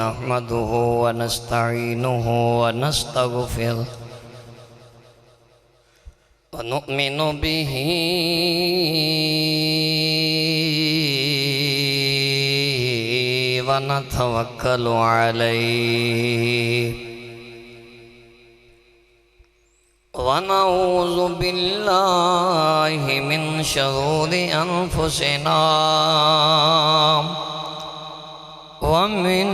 نحمده ونستعينه ونستغفره ونؤمن به ونتوكل عليه ونعوذ بالله من شرور أنفسنا ومن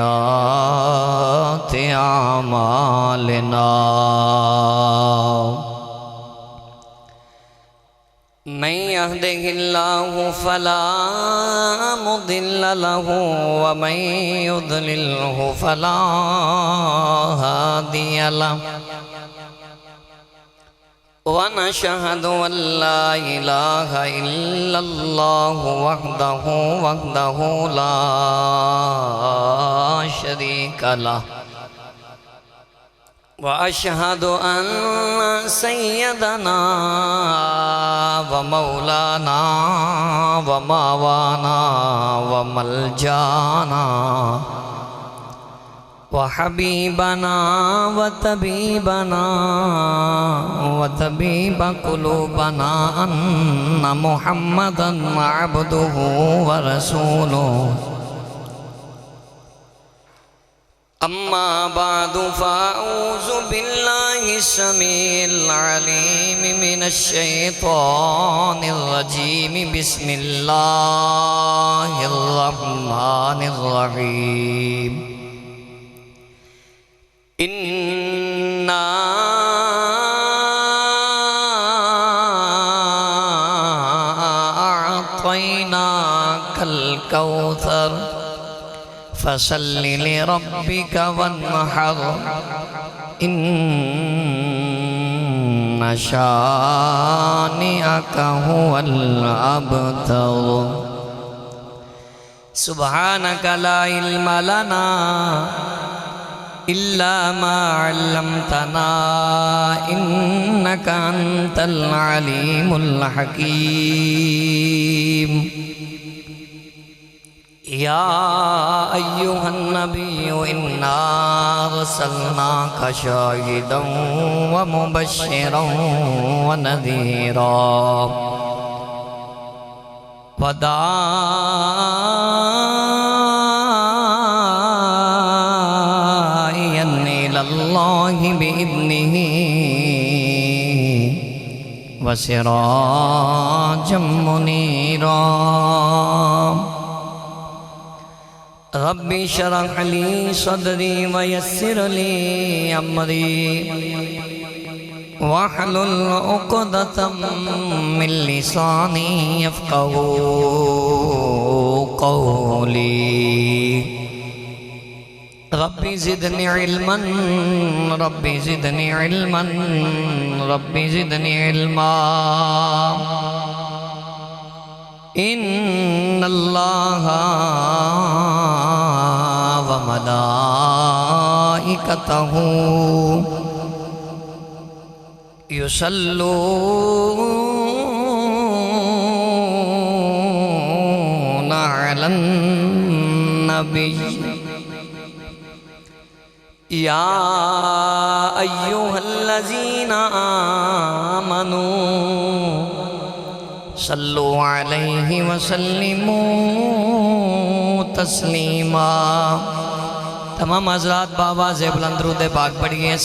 سيئات أعمالنا من يهده الله فلا مضل له ومن يضلله فلا هادي له ونشهد أن لا إله إلا الله وحده لا شريك له وأشهد أن سيدنا ومولانا وماوانا وملجانا وحبيبنا وطبيب قلوبنا أن محمدًا عبده ورسوله أما بعد فأعوذ بالله السميع العليم من الشيطان الرجيم بسم الله الرحمن الرحيم إنا أعطيناك الكوثر فصل لربك وانحر إن شانئك هو الأبتر سبحانك لا علم لنا إلا ما علمتنا إنك أنت العليم الحكيم يا أيها النبي إنا أرسلناك شاهدا ومبشرا ونذيرا وداعيا إلى الله بإذنه وسراجا منيرا رب اشرح لي صدري ويسر لي أمري واحلل عقدة من لساني يفقهوا قولي رب زدني علما رب زدني علما رب زدني علما إن الله وملائكته يصلون على النبي يا أيها الذين آمنوا صلوا عليه وسلموا تسلیما تمام حضرات بآواز بلند درود پاک پڑھیے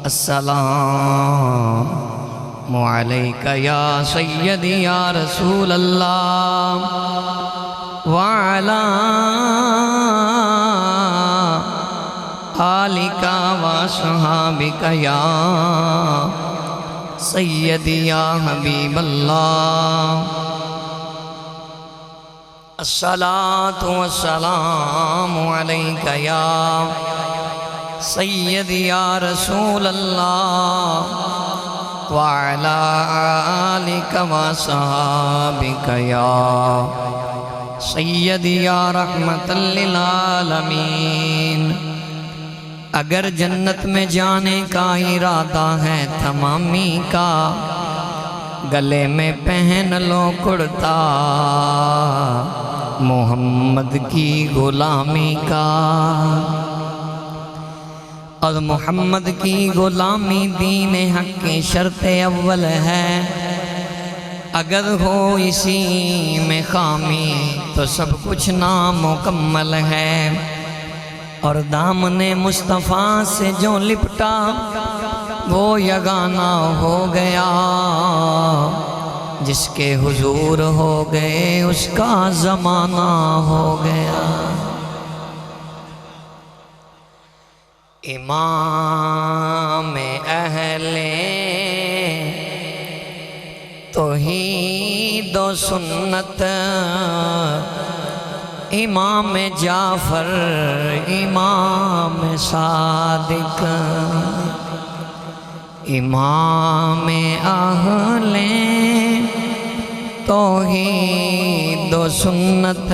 السلام علیکہ یا سیدی یا رسول اللہ وعلا آلک وصحابک یا سیدی یا حبیب اللہ الصلاة والسلام علیکہ یا سیدی یا رسول اللہ وعلا آلک وصحابک یا سیدی یا رحمت للعالمین اگر جنت میں جانے کا ارادہ ہے تمامی کا گلے میں پہن لو کرتا محمد کی غلامی کا، اور محمد کی غلامی دین حق کی شرط اول ہے، اگر ہو اسی میں خامی تو سب کچھ نامکمل ہے۔ اور دامن مصطفیٰ سے جو لپٹا وہ یگانہ ہو گیا، جس کے حضور ہو گئے اس کا زمانہ ہو گیا۔ امام اہل توحید و سنت، امام جعفر امام صادق، امام اہل توحید و سنت،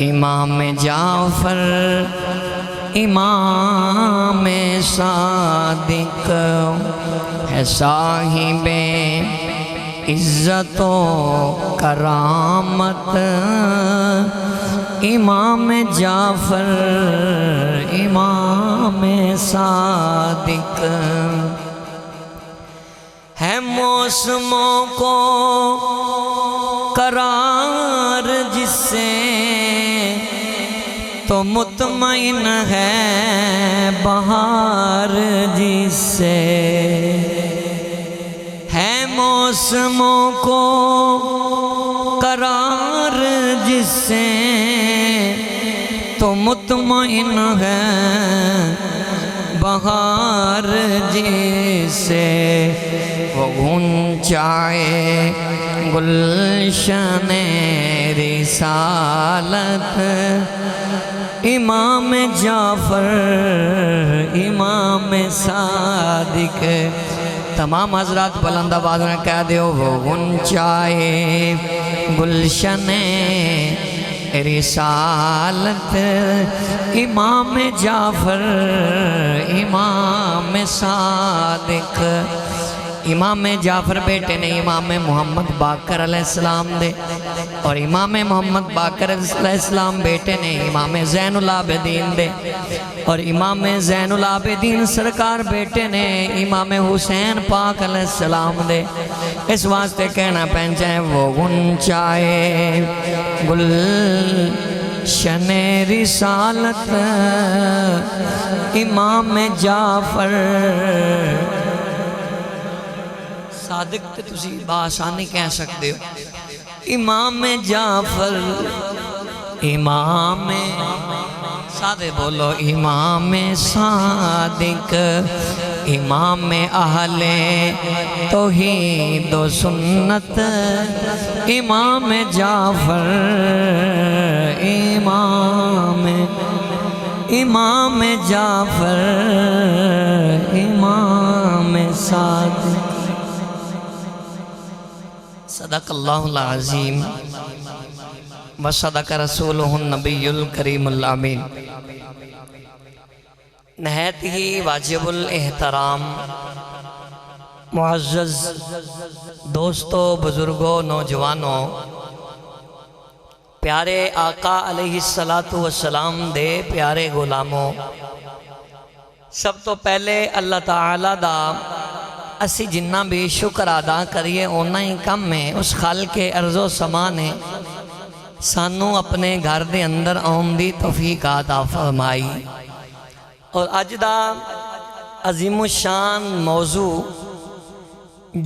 امام جعفر امام صادق ہے، صاحب عزت و کرامت، امام جعفر امام صادق ہے، موسموں کو قرار جس سے تو مطمئن ہے بہار جس سے، ہے موسموں کو قرار جس سے تو مطمئن ہے بہار جس سے، وہ غنچۂ گلشن رسالت، امام جعفر امام صادق۔ تمام حضرات بلند آواز میں کہہ دیو، وہ غنچۂ گلشن رسالت، امام جعفر امام صادق۔ امام جعفر بیٹے نے امام محمد باقر علیہ السلام دے، اور امام محمد باقر علیہ السلام بیٹے نے امام زین العابدین دے، اور امام زین العابدین سرکار بیٹے نے امام حسین پاک علیہ السلام دے۔ اس واسطے کہنا پہنچا ہے، وہ غنچۂ گلشن رسالت، امام جعفر صادق تے تسی بآسانی کہہ سکتے ہو، امام جعفر امام سادے بولو، امام صادق امام اہل توحید و سنت، امام جعفر امام جعفر امام صادق۔ صدق اللہ العظیم وصدق رسولہ النبی الکریم الامین۔ نہایت ہی واجب الاحترام معزز دوستوں، بزرگوں، نوجوانوں، پیارے آقا علیہ السلام دے پیارے غلاموں، سب تو پہلے اللہ تعالیٰ دا اسی جنہ بھی شکر ادا کریے اونا ہی کم ہے، اس خالق ارض و سما نے سانوں اپنے گھر دے اندر آن دی توفیق عطا فرمائی۔ اور اج دا عظیم الشان موضوع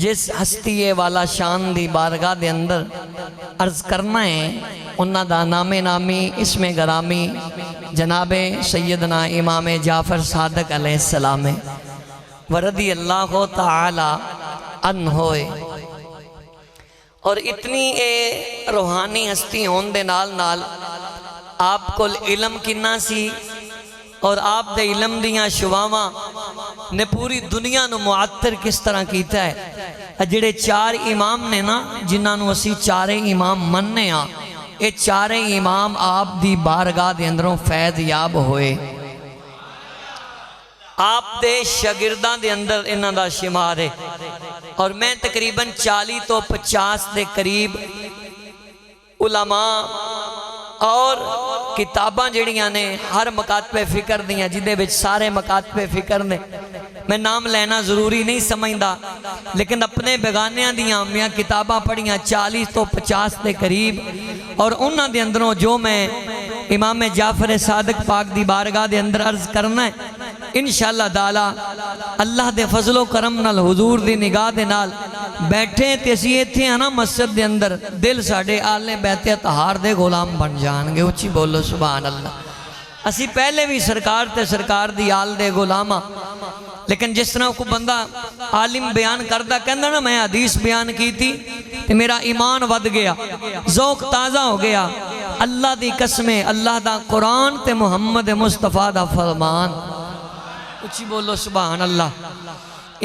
جس ہستی والا شان دی بارگاہ دے اندر عرض کرنا ہے، انہاں دا نام نامی اسم گرامی جناب سیدنا امام جعفر صادق علیہ السلام ورضی اللہ تعالی عنہ ہوئے۔ اور اتنی روحانی ہستی ہون دے نال نال آپ کو علم کننا سی، اور آپ دے علم دیاں شواواں نے پوری دنیا نو معطر کس طرح کیتا ہے۔ جڑے چار امام نے نا، جنہاں نو اسی چارے امام مننے ہاں، اے چارے امام آپ دی بارگاہ دے اندروں فیض یاب ہوئے۔ آپ دے شاگرداں دے اندر انہاں دا شمار ہے۔ اور میں تقریباً 40 تو 50 دے قریب علماء اور کتاباں جڑیاں نے ہر مکاتب فکر دیاں جدے وچ سارے مکاتب فکر نے، میں نام لینا ضروری نہیں سمجھدا، لیکن اپنے بیگانیاں دیاں میاں کتاباں پڑھیاں 40 تو 50 دے قریب، اور انہاں دے اندروں جو میں امام جعفر صادق پاک دی بارگاہ دے اندر عرض کرنا ہے انشاءاللہ تعالی اللہ دے فضل و کرم نال حضور دی نگاہ دے نال بیٹھے تے اسی ایتھے ہیں نا مسجد دے اندر دل ساڑے آلے بیت اطہار دے غلام بن جان گے، اچھی بولو سبحان اللہ۔ اسی پہلے بھی سرکار تے سرکار دی آل دے غلامہ، لیکن جس طرح کو بندہ عالم بیان کردہ کہندہ نا میں حدیث بیان کی تھی تے میرا ایمان ود گیا، ذوق تازہ ہو گیا، اللہ دی قسمیں اللہ دا قرآن تے محمد مصطفیٰ دا فرمان، اچھی بولو سبحان اللہ،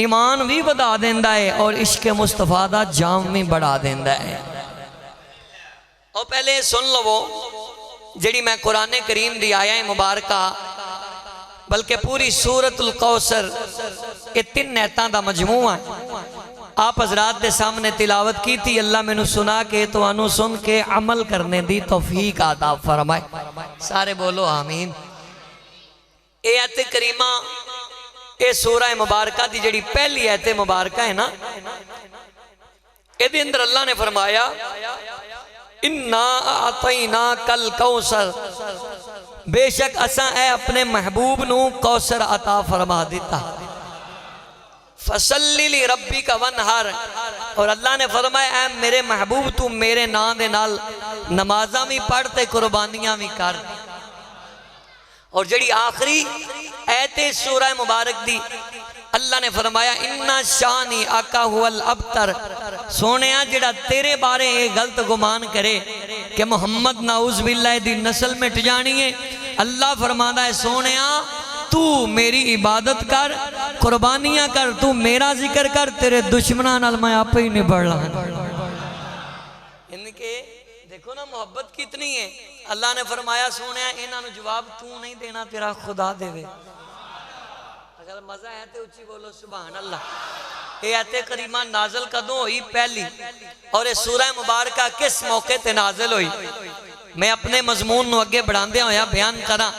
ایمان بھی بڑھا دیندہ ہے اور عشق مصطفیٰ دا جام بھی بڑھا دیندہ ہے۔ اور پہلے سن لو جڑی میں قرآن کریم دی آیا مبارکہ بلکہ پوری سورۃ الکوثر یہ 3 نیتاں دا مجموعہ ہے، آپ حضرات دے سامنے تلاوت کی تھی، اللہ میں نے سنا کے تو انو سن کے عمل کرنے دی توفیق عطا فرمائے، سارے بولو آمین۔ اے آیت کریمہ اے سورہ مبارکہ دی جڑی پہلی آیت مبارکہ ہے نا، اے دے اندر اللہ نے فرمایا اِنَّا أَعْطَيْنَاكَ الْكَوْثَرَ، بے شک اساں اے اپنے محبوب نو کوثر عطا فرما دیتا، فَصَلِّ لِرَبِّكَ وَانْحَرْ، اور اللہ نے فرمایا اے میرے محبوب تو میرے نام دے نال نمازاں بھی پڑھتے قربانیاں بھی کر۔ اور جڑی آخری ایت سورہ مبارک دی اللہ نے فرمایا اِنَّا شَانِ آقا هُوَ الْأَبْتَرِ، سونیا جڑا تیرے بارے ایک غلط گمان کرے کہ محمد نعوذ باللہ دی نسل مٹ جانی ہے، اللہ فرماتا ہے سونیا تو میری عبادت کر، قربانیاں کر، تو میرا ذکر کر، تیرے دشمنان نال میں آپ ہی نبڑ رہا ان کے دیکھو نا محبت کتنی ہے۔ اللہ نے فرمایا سونیا انہاں نو جواب تو نہیں دینا، تیرا خدا دے وے۔ اگر مزہ ہے تو اچھی بولو سبحان اللہ۔ یہ آیت کریمہ نازل کدوں ہوئی؟ پہلی، اور یہ سورہ مبارکہ کس موقع تے نازل ہوئی؟ میں اپنے مضمون نو اگے بڑھاندے ہویا بیان کرا،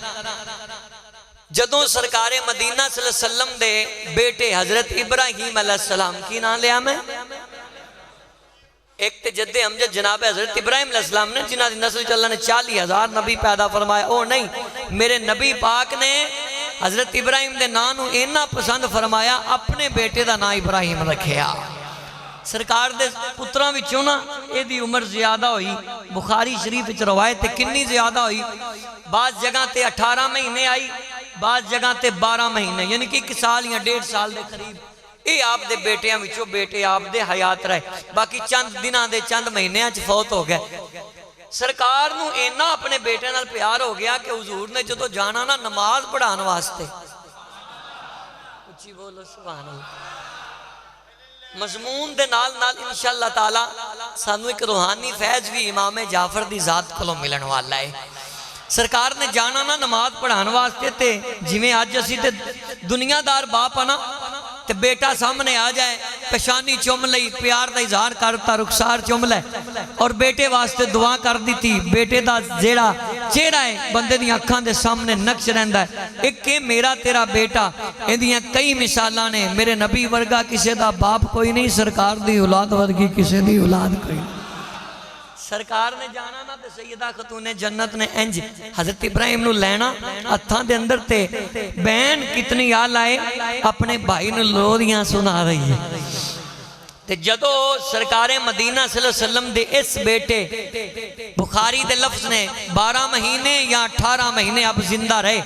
جدوں سرکار مدینہ صلی اللہ علیہ وسلم دے بیٹے حضرت ابراہیم علیہ السلام کی نام لیا میں، ایک تے جد امجد جناب حضرت ابراہیم علیہ السلام نے جنہ دی نسل اللہ نے 40,000 نبی پیدا فرمایا، او نہیں، میرے نبی پاک نے حضرت ابراہیم دے نانو اینا پسند فرمایا اپنے بیٹے دا نا ابراہیم رکھیا۔ سرکار دے پتران وچوں نا اے دی عمر زیادہ ہوئی، بخاری شریف وچ روایت کنی زیادہ ہوئی، بعض جگہ تے 18 مہینے آئی، بعض جگہ تے 12 مہینے، یعنی کہ 1 سال یا 1.5 سال دے قریب اے آپ دے بیٹیاں وچوں بیٹے آپ دے حیات رہے، باقی چند دنوں دے چند مہینے آج فوت ہو گئے۔ سرکار نو اینا اپنے بیٹے نال پیار ہو گیا کہ حضور نے جدو جانا نا نماز پڑھان واسطے، اچھی بولو سبحان اللہ، مضمون دے نال نال انشاءاللہ تعالی سانو ایک روحانی فیض بھی امام جعفر دی ذات کلو ملن والا ہے۔ سرکار نے جانا نا نماز پڑھان واسطے تے جویں آج اسی تے دنیا دار باپ آنا تے بیٹا سامنے آ جائے پیشانی چوم لئی، پیار دا اظہار کرتا، رخسار چوم لے اور بیٹے واسطے دعا کر دیتی، بیٹے دا جیڑا چہرہ ہے بندے دی آنکھاں دے سامنے نقش رہندا ہے، ایک کہ میرا تیرا بیٹا، ان دیاں کئی مثالاں نے، میرے نبی ورگا کسے دا باپ کوئی نہیں، سرکار دی اولاد ورگی کسے دی اولاد کوئی نہیں۔ سرکار نے جانا نا تے سیدہ خاتون جنت نے انج حضرت ابراہیم نو لینا ہتھاں دے اندر تے بہن کتنی آل آئے اپنے بھائی نو لوریاں سنا رہی ہے تے جدو سرکار مدینہ صلی اللہ علیہ وسلم دے اس بیٹے بخاری دے لفظ نے 12 مہینے یا 18 مہینے اب زندہ رہے،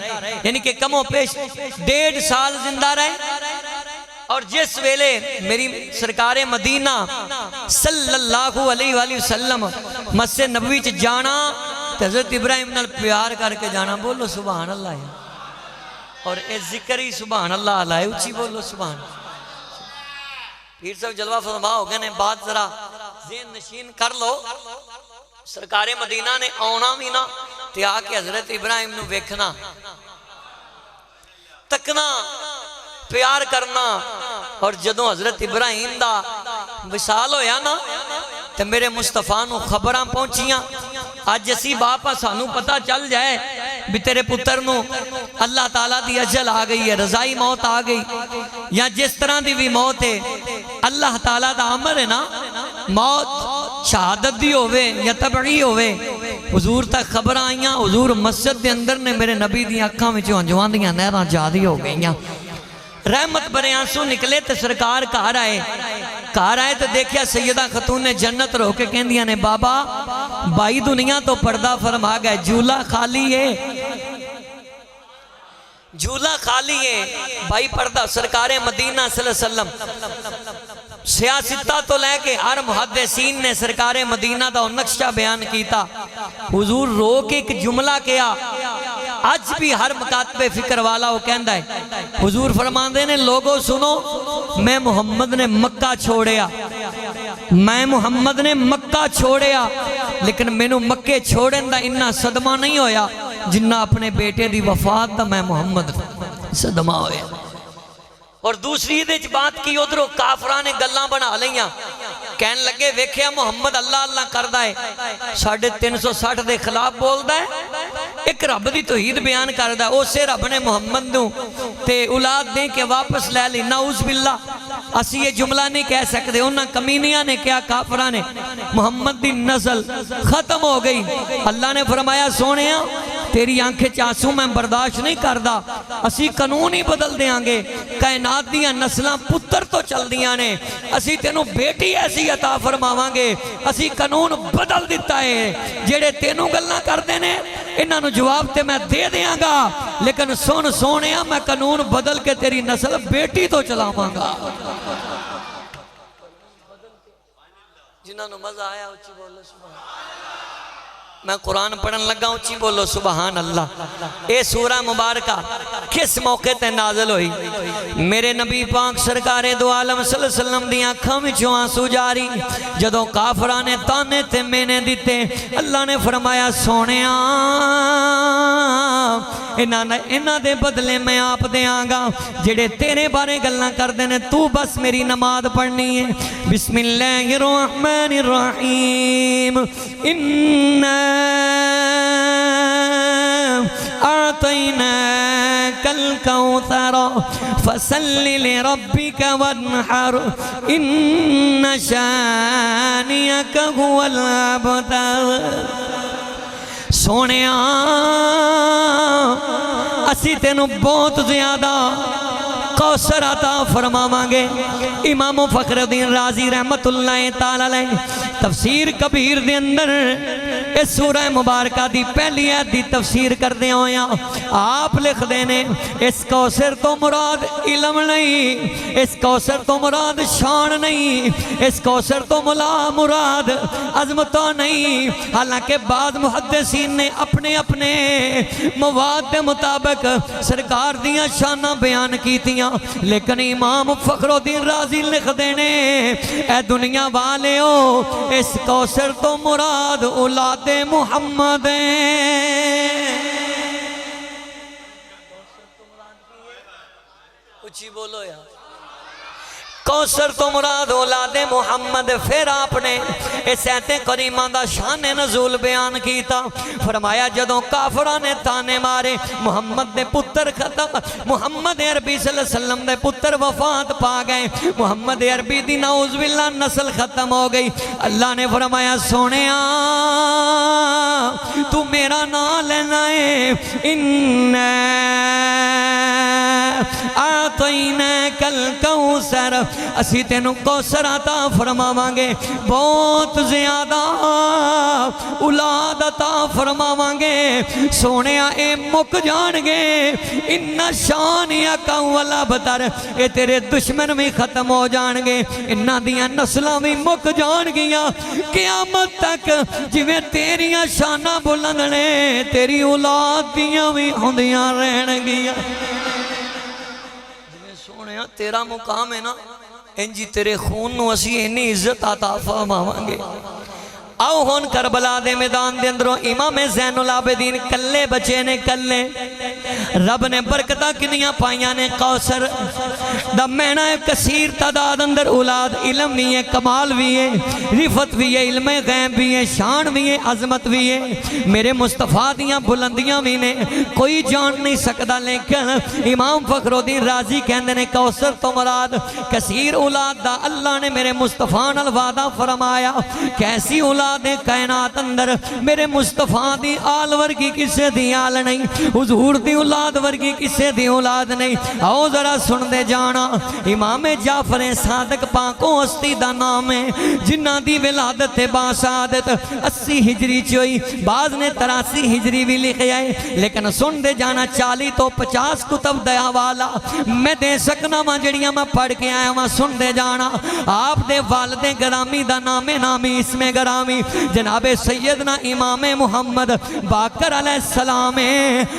یعنی کہ کم و پیش 1.5 سال زندہ رہے، اور جس ویلے میری سرکار مدینہ صلی اللہ علیہ وآلہ وسلم مسجد نبوی چ جانا حضرت ابراہیم نال پیار کر کے جانا، بولو سبحان اللہ، اور اے ذکر ہی سبحان اللہ علیہ، اچھی بولو سبحان اللہ۔ پیر صاحب جلوہ فرما ہو گئے نے، بات ذرا ذہن نشین کر لو، سرکار مدینہ نے آنا بھی نہ تے آ کے حضرت ابراہیم نو ویکھنا، تکنا، پیار کرنا، اور جدوں حضرت ابراہیم دا وصال ہویا نا تے میرے مصطفیٰ نو خبراں پہنچیاں آج اسی باپا سانو پتہ چل جائے بھی تیرے پتر نو اللہ تعالیٰ دی اجل آ گئی ہے، رضائی موت آ گئی، یا جس طرح دی بھی موت ہے اللہ تعالیٰ دا امر ہے نا، موت شہادت دی ہوئے یا تبعی ہوئے۔ حضور تک خبر آئیاں، حضور مسجد دے اندر نے میرے نبی دی اکھاں میں انجوان دیاں نہراں جادی ہو گئیاں، رحمت برے آنسو نکلے تے سرکار کہا رہے تے دیکھیا سیدہ خاتون جنت رو کے کہندیاں نے بابا بائی دنیا تو پردہ فرما گئے، جھولا خالی ہے، جھولا خالی ہے، بائی پردہ۔ سرکار مدینہ صلی اللہ علیہ وسلم سیاستہ تو لے کے ہر محدثین نے سرکار مدینہ دا نقشہ بیان کیتا، حضور رو کے ایک جملہ کیا آج بھی ہر مکاتب فکر والا وہ کہندہ ہے۔ حضور فرماندے نے لوگوں سنو، میں محمد نے مکہ چھوڑیا، میں محمد نے مکہ چھوڑیا، لیکن میں نو مکہ چھوڑن دا انہا صدمہ نہیں ہویا جنہ اپنے بیٹے دی وفات دا میں محمد صدمہ ہویا۔ اور دوسری دیچ بات کی ادھرو کافران نے گلاں بنا لیاں، کہن لگے ویکھیا محمد اللہ اللہ کردہ ہے، 360 دے خلاف بولدہ ہے، ایک رب دی توحید بیان کردہ ہے، اسے رب نے محمد دوں تے اولاد دیں کہ واپس لے لی، نعوذ باللہ اسی یہ جملہ نہیں کہہ سکتے۔ انہاں کمینیاں نے کیا کافران نے محمد دی نسل ختم ہو گئی۔ اللہ نے فرمایا سونیاں تیری آنکھیں چاسوں میں برداشت نہیں کردہ، اسی قانون ہی بدل دیاں گے، کائنات دیاں نسلاں پتر تو چل دیاں نے، اسی تینوں بیٹی ایسی عطا فرماواں گے، اسی قانون بدل دیتا ہے، جیڑے تینوں گلنا کر دینے انہاں نو جواب تے میں دے دیاں گا، لیکن سن سونیاں میں قانون بدل کے تیری نسل بیٹی تو چلاواں گا۔ جنہاں نو مزہ آیا اچھی بولو سبحان اللہ، میں قرآن پڑھن لگا اچھی بولو سبحان اللہ۔ اے سورہ مبارکہ کس موقع تے نازل ہوئی؟ میرے نبی پاک سرکار دو عالم صلی اللہ علیہ وسلم دیاں کھاں وچوں آنسو جاری، جدوں کافراں نے تانے تے مینے دیتے، اللہ نے فرمایا سونیاں انہاں دے بدلے میں آپ دیاں گا جڑے تیرے بارے گلنا کر دینے، تو بس میری نماز پڑھنی ہے۔ بسم اللہ الرحمن الرحیم، أعطيناك الكوثر فصل لربك وانحر إن شانئك هو الأبتر۔ سونیاں اسی تینوں بہت زیادہ کوثر عطا فرماواں گے۔ امام فخر الدین رازی رحمت اللہ تعالی علیہ تفسیر کبیر دے اندر اس سورہ مبارکہ دی پہلی آیت دی تفسیر کردے ہویاں آپ لکھ دینے اس کوثر تو مراد علم نہیں، اس کوثر تو مراد شان نہیں، اس کوثر تو مراد عظمتوں نہیں۔ حالانکہ بعض محدثین نے اپنے اپنے مواد دے مطابق سرکار دیاں شانہ بیان کیتیاں، لیکن امام فخر الدین رازی لکھ دینے اے دنیا والے ہو اس کوثر تو مراد اولاد محمد اچھی بولو یا کوثر تو مراد اولاد محمد۔ پھر آپ نے اس آیت کریمہ دا شان نزول بیان کیتا، فرمایا جدوں کافراں نے تانے مارے محمد دے پتر ختم، محمد عربی صلی اللہ علیہ وسلم دے پتر وفات پا گئے، محمد عربی دی نعوذ باللہ نسل ختم ہو گئی، اللہ نے فرمایا سونیاں تو میرا نام لینا ہے، اعطیناک الکوثر، اسی تینوں کوثر عطا فرماواں گے، بہت زیادہ اولاد عطا فرماواں گے۔ سونیاں اے مک جان گے، ان شانئک هو الابتر، اے تیرے دشمن بھی ختم ہو جان گے، انہاں دیاں نسلاں بھی مک جان گیاں، قیامت تک جویں تیریاں شاناں بلند نے تیری اولاد دیاں بھی ہوندیاں رہن گیاں۔ سونیاں تیرا مقام ہے نا انجی تیرے خون نو اسی اینی عزت عطا فرماواں گے، آؤ ہون کربلا دے میدان دے اندروں امام زین العابدین کلے بچے نے کلے رب نے برکتہ کنیاں پائیاں نے کوثر دا مہنہ کثیر تعداد اندر اولاد علم بھی ہے کمال بھی ہے رفت بھی ہے علم غیب بھی ہے شان بھی ہے عظمت بھی ہے میرے مصطفیٰ دیاں بلندیاں بھی نے کوئی جان نہیں سکتا لیکن امام فخر الدین رازی کہندے نے کوثر تو مراد کثیر اولاد دا اللہ نے میرے مصطفیٰ نال وعدہ فرمایا کیسی اولاد کائنات اندر میرے مصطفیٰ دی آل ورگی کسے دی آل نہیں حضور دی اولاد ورگی کسے دی اولاد نہیں آؤ ذرا سن دے جانا امام جعفر صادق پاکوں ہستی دا نام ہے جنہ دی ولادت باسعادت 80 ہجری چوئی بعض نے 83 ہجری بھی لکھے آئے لیکن سن دے جانا 40 تو 50 کتب دیا والا میں دے سکنا ماں جڑیاں میں پڑھ کے آیا ماں سن دے جانا آپ دے والد گرامی دا نام نامی اسم گرامی جناب سیدنا امام محمد باقر علیہ السلام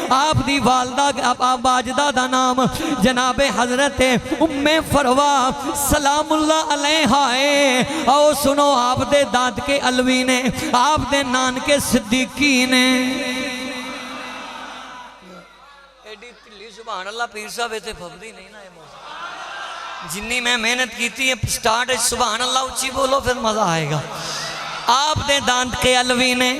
آپ دی والدہ باجدہ دا نام جناب حضرت ام فروا سلام اللہ علیہ او سنو آپ دے داد کے علوی نے آپ دے نان کے صدیقی نے ایڈی تلی سبحان اللہ پیر صاحب ایتے پھبدی نہیں نا جنی میں محنت کیتی ہے سٹارٹ سبحان اللہ اچھی بولو پھر مزہ آئے گا آپ دے دانت کے علوی نے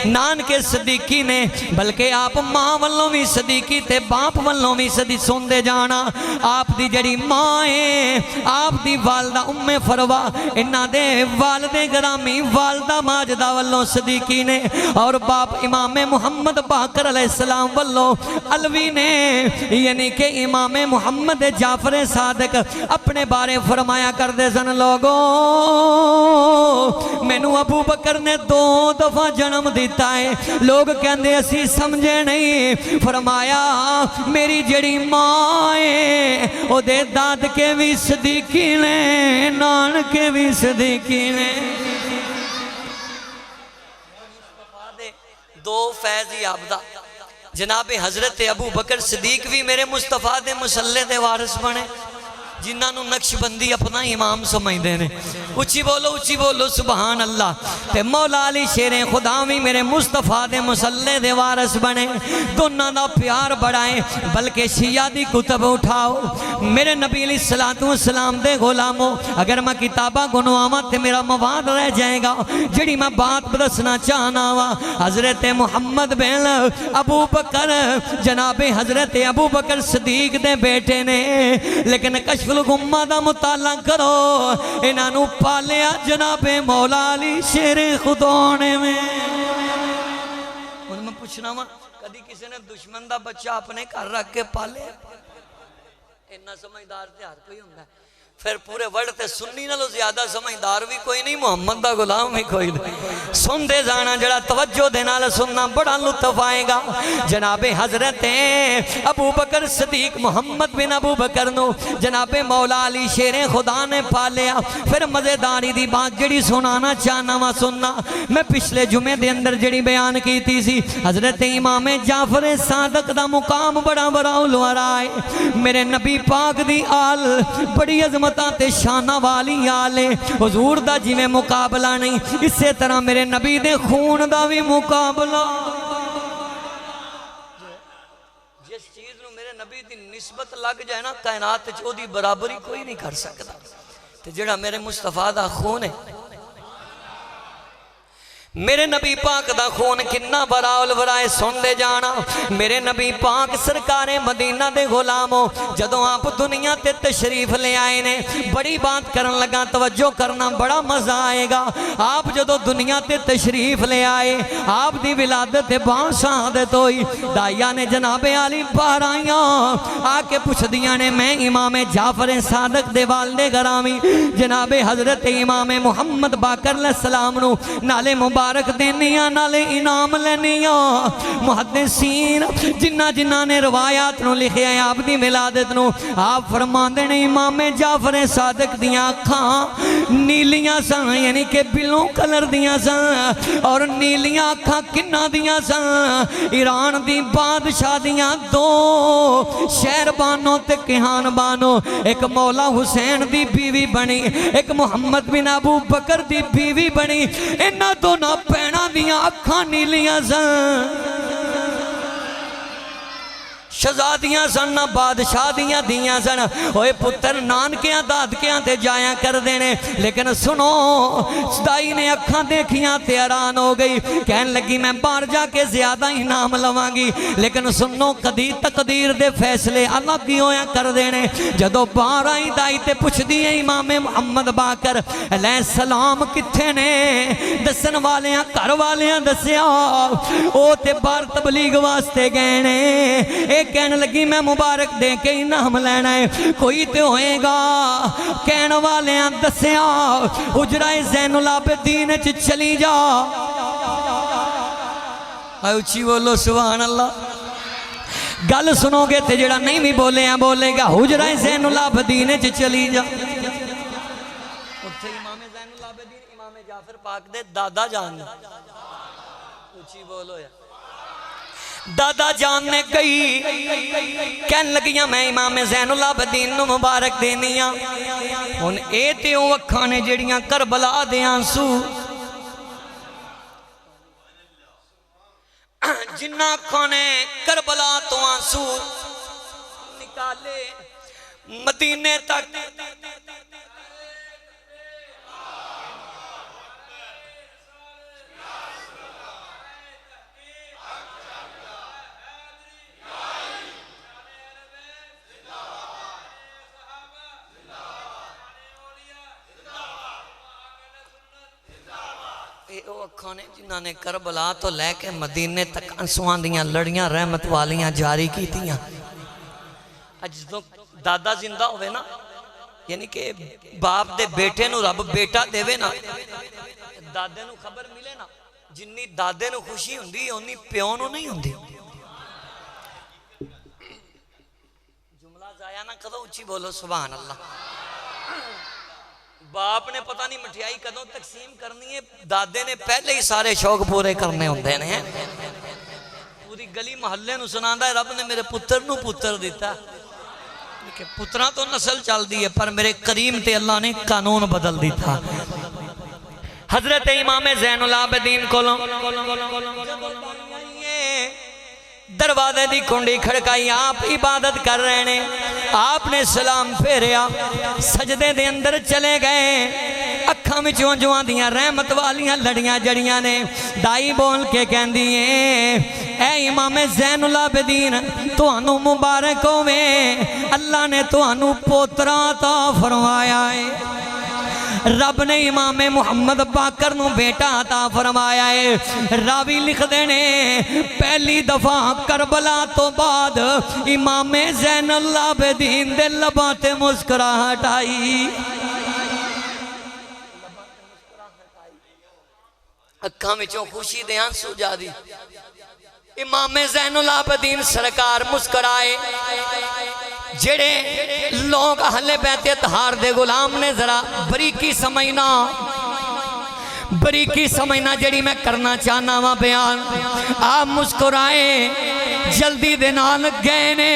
نان کے صدیقی نے بلکہ آپ ماں والوں بھی صدیقی تے باپ والوں بھی صدیق سن دے جانا آپ دی جڑی ماں ہے آپ دی والدہ ام فروا انہاں دے والد گرامی والدہ ماجدہ والوں صدیقی نے اور باپ امام محمد باقر علیہ السلام والوں علوی نے یعنی کہ امام محمد جعفر صادق اپنے بارے فرمایا کر دے سن لوگوں مینوں ابو بکر نے 2 دفعہ جنم دیتا ہے لوگ کہندے اسی سمجھے نہیں فرمایا میری جڑی ماں ہے او دے داد کے بھی صدیقی نے نان کے بھی صدیقی نے 2 فیض یافتہ جناب حضرت ابو بکر صدیق بھی میرے مصطفیٰ دے مسلح دے وارث بنے جنہاں نو نقش بندی اپنا امام سمجھ دینے اچھی بولو سبحان اللہ تے مولا علی شیر خدا بھی میرے مصطفیٰ دے مسلح دے وارث بنے دونوں دا پیار بڑھائیں بلکہ شیعہ دی کتب اٹھاؤ میرے نبی علیہ السلام دے غلاموں اگر میں کتابہ گنواما تے میرا مواد رہ جائے گا جڑی میں بات بدسنا چاہنا وا حضرت محمد بن ابو بکر جناب حضرت ابو بکر صدیق دے بیٹے نے لیکن کشف الغمہ دا مطالعہ کرو انہوں پالیا جناب مولا علی شیر خدونے میں میں پوچھنا ہوں کدی کسی نے دشمن دا بچہ اپنے گھر رکھ کے پالے اتنا سمجھدار تے ہر کوئی ہوندا ہے پھر پورے ورڈ تے سنی نالو زیادہ سمجھدار بھی کوئی نہیں محمد دا غلام بھی کوئی نہیں سن دے جانا جڑا توجہ دے نال سننا بڑا لطف آئے گا جناب حضرت ابو بکر صدیق محمد بن ابو بکر نو جناب مولا علی شیر خدا نے پالیا پھر مزیداری دی بات جڑی سنانا چاہنا وا سننا میں پچھلے جمعے دے اندر جڑی بیان کی تھی سی حضرت امام جعفر صادق دا مقام بڑا بڑا علوارا ہے میرے نبی پاک دی آل بڑی عظمت تے شانہ والی آلے حضور دا جی میں مقابلہ نہیں اسی طرح میرے نبی دے خون دا بھی مقابلہ جس چیز نو میرے نبی دی نسبت لگ جائے نا کائنات چو دی برابری کوئی نہیں کر سکتا تے جڑا میرے مصطفیٰ دا خون ہے میرے نبی پاک دا خون کنا براول برائے سن دے جانا میرے نبی پاک سرکار مدینہ دے غلاموں جدوں آپ دنیا تے تشریف لے آئے نے بڑی بات کرن لگا توجہ کرنا بڑا مزہ آئے گا آپ جدوں دنیا تے تشریف لے آئے آپ دی ولادت باسعادت ہوئی دائیہ نے جناب علی باہر آئیاں آکے پوچھ دیا نے میں امام جعفر صادق دے والد گرامی جناب حضرت امام محمد باقر علیہ السلام نو نالے مبارک دینیاں نالے انعام لینیاں محدثین جنہ نے روایات نو لکھے ہیں آپ دی ولادت نو آپ فرمان دینے امام جعفر صادق دیاں کھاں نیلیاں سن یعنی کہ بلوں کلر دیاں سن اور نیلیاں کھاں کنہ دیاں سن ایران دی بادشاہ دیاں 2 شہر بانوں تے کہان بانوں ایک مولا حسین دی بیوی بنی ایک محمد بن ابو بکر دی بیوی بنی انہاں دونوں دیاں بھیناں دیاں اکھاں نیلیاں سن شہزادیاں سن نہ بادشاہ دیاں دیاں سن ہوئے پتر نانکیاں دادکیاں تے جایا کر دینے لیکن سنو دائی نے اکھاں دیکھیاں تے حیران ہو گئی کہن لگی میں باہر جا کے زیادہ انعام لواں گی لیکن سنو کدی تقدیر دے فیصلے الگ ہی ہویا کر دینے جدو باہر آئی دائی تے پوچھ دیئے امام محمد باقر علیہ السلام کتھے نے دسن والیاں کر والیاں دسیا او تے باہر تبلیغ واسطے گئے نے ایک کہنے لگی میں مبارک دے کے انعام لینا ہے کوئی تے ہوئے گا کہنے والے ہیں دسیا حجرہ زین العابدین چلی جا اچھی بولو سبحان اللہ گل سنو گے تے جڑا نہیں بھی بولے ہیں بولے گا حجرہ زین العابدین چلی جا اتھے امام زین العابدین امام جعفر پاک دے دادا جان اچھی بولو یا دادا جان نے گئی کہن لگیاں میں امام زین العابدین نو مبارک دینیاں ان اے تے او اکھاں نے جڑیاں کربلا دے آنسو جنہ اکھاں نے کربلا تو آنسو نکالے مدینے تک او اکھانے جنہاں نے کربلا تو لے کے مدینے تک انسوان دیاں لڑیاں رحمت والیاں جاری کی تیاں اج تو دادا زندہ ہوئے نا یعنی کہ باپ دے بیٹے نو رب بیٹا دے وے نا دادے نو خبر ملے نا جنی دادے نو خوشی ہوندی انہی پیوں نو نہیں ہوندی جملہ زایا نا کدو اچھی بولو سبحان اللہ باپ نے پتہ نہیں مٹھیائی کدوں تقسیم کرنی ہے دادے نے پہلے ہی سارے شوق پورے کرنے ہوندے ہیں پوری گلی محلے نو سناندہ ہے رب نے میرے پتر نو پتر دیتا کہ پترہ تو نسل چل دی ہے پر میرے کریم تے اللہ نے قانون بدل دیتا حضرت امام زین العابدین کولوں دروازے دی کنڈی کھڑکائی آپ عبادت کر رہے ہیں آپ نے سلام پھیریا سجدے دے اندر چلے گئے اکھاں میں جوان دیاں رحمت والیاں لڑیاں جڑیاں نے دائی بول کے کہن دیئے اے امام زین العابدین تو انو مبارک ہوئے اللہ نے تو انو پوترا عطا فرمایا ہے رب نے امام محمد باقر نو بیٹا عطا فرمایا ہے راوی لکھ دینے پہلی دفعہ کربلا تو بعد امام زین العابدین دے لباتے مسکراہٹ آئی اکھاں میں چوں خوشی دے آنسو جا دی امام زین العابدین سرکار مسکرائے جڑے لوگ اہل بیت اطہار دے غلام نے ذرا بریکی سمجھنا جڑی میں کرنا چاہنا وہاں بیان آپ مسکرائے جلدی دے نال گئے نے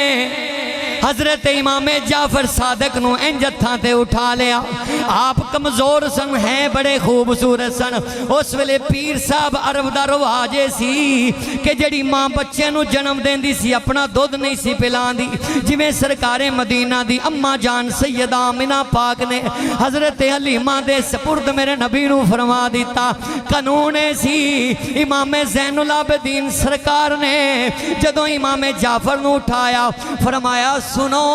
حضرت امام جعفر صادق نو انجتھاں تے اٹھا لیا آپ کمزور سن ہیں بڑے خوبصورت سن اس ویلے پیر صاحب عرب دا رواجے سی کہ جڑی ماں بچے نو جنم دین دی سی اپنا دودھ نہیں سی پلان دی جویں سرکار مدینہ دی اماں جان سیدہ آمنہ پاک نے حضرت حلیمہ دے سپرد میرے نبی نو فرما دیتا قانون سی امام زین العابدین سرکار نے جدوں امام جعفر نو اٹھایا فرمایا سنو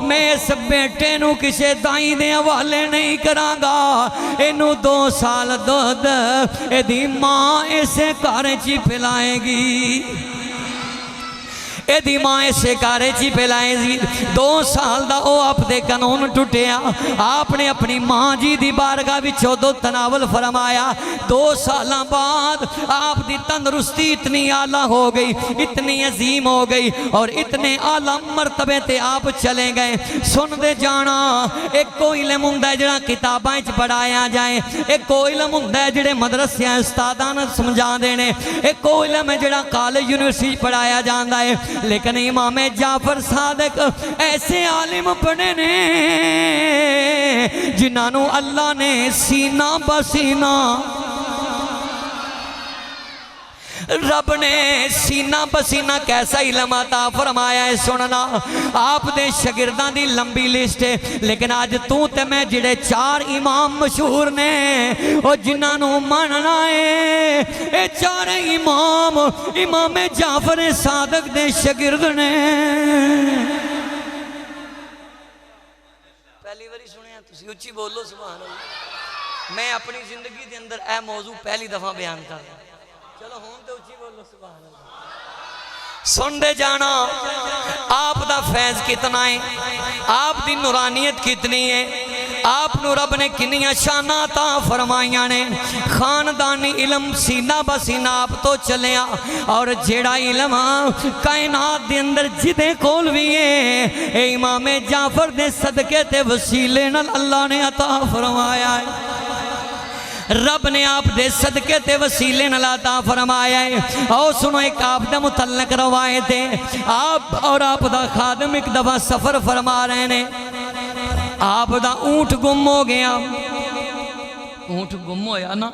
میں اس بیٹے نو کسے دائیں دے حوالے نہیں کرانگا انو 2 سال دودھ ایدی ماں اسے کارچی پھلائے گی ایدی ماں اسے کارچی پھلائے گی 2 سال دا او آپ دے قانون ٹوٹیا آپ نے اپنی ماں جی دی بارگاہ وچوں دو تناول فرمایا 2 سالاں بعد آپ دی تندرستی اتنی اعلیٰ ہو گئی اتنی عظیم ہو گئی اور اتنے اعلیٰ مرتبے تے آپ چلے گئے سن دے جانا ایک کو علم ہوندا ہے جڑا کتاباں وچ پڑھایا جائے ایک کو علم ہوندا ہے جڑے مدرسیاں استادان سمجھا دینے ایک کو علم ہے جڑا کالج یونیورسٹی پڑھایا جاندا ہے لیکن امام جعفر صادق ایسے عالم پڑھے نے جنہاں نو اللہ نے سینہ بسینہ رب نے سینہ بسینہ کیسا علم عطا فرمایا ہے سننا آپ دے شاگرداں دی لمبی لسٹ ہے لیکن آج تو تے میں جڑے 4 امام مشہور نے او جنہاں نوں ماننا ہے اے 4 امام جعفر صادق دے شاگرد نے پہلی باری سنیا تسی اچھی بولو سبحان اللہ میں اپنی زندگی دے اندر اے موضوع پہلی دفعہ بیان کر رہا ہوں چلو ہون تے اچھی بولو سبحان اللہ سن دے جانا آپ دا فیض کتنا ہے آپ دی نورانیت کتنی ہے آپ نو رب نے کنیاں شانہ عطا فرمائیاں نے خاندانی علم سینہ بسینہ آپ تو چلیا اور جیڑا علم کائنات دے اندر جدے کول بھی ہے اے امام جعفر دے صدقے تے وسیلے نال اللہ نے عطا فرمایا ہے رب نے آپ دے صدقے تے وسیلے نال عطا فرمایا ہے اور سنو ایک آپ دا متعلق روایت ہے آپ اور آپ دا خادم ایک دفعہ سفر فرما رہے ہیں آپ دا اونٹ گم ہو گیا اونٹ گم ہویا نا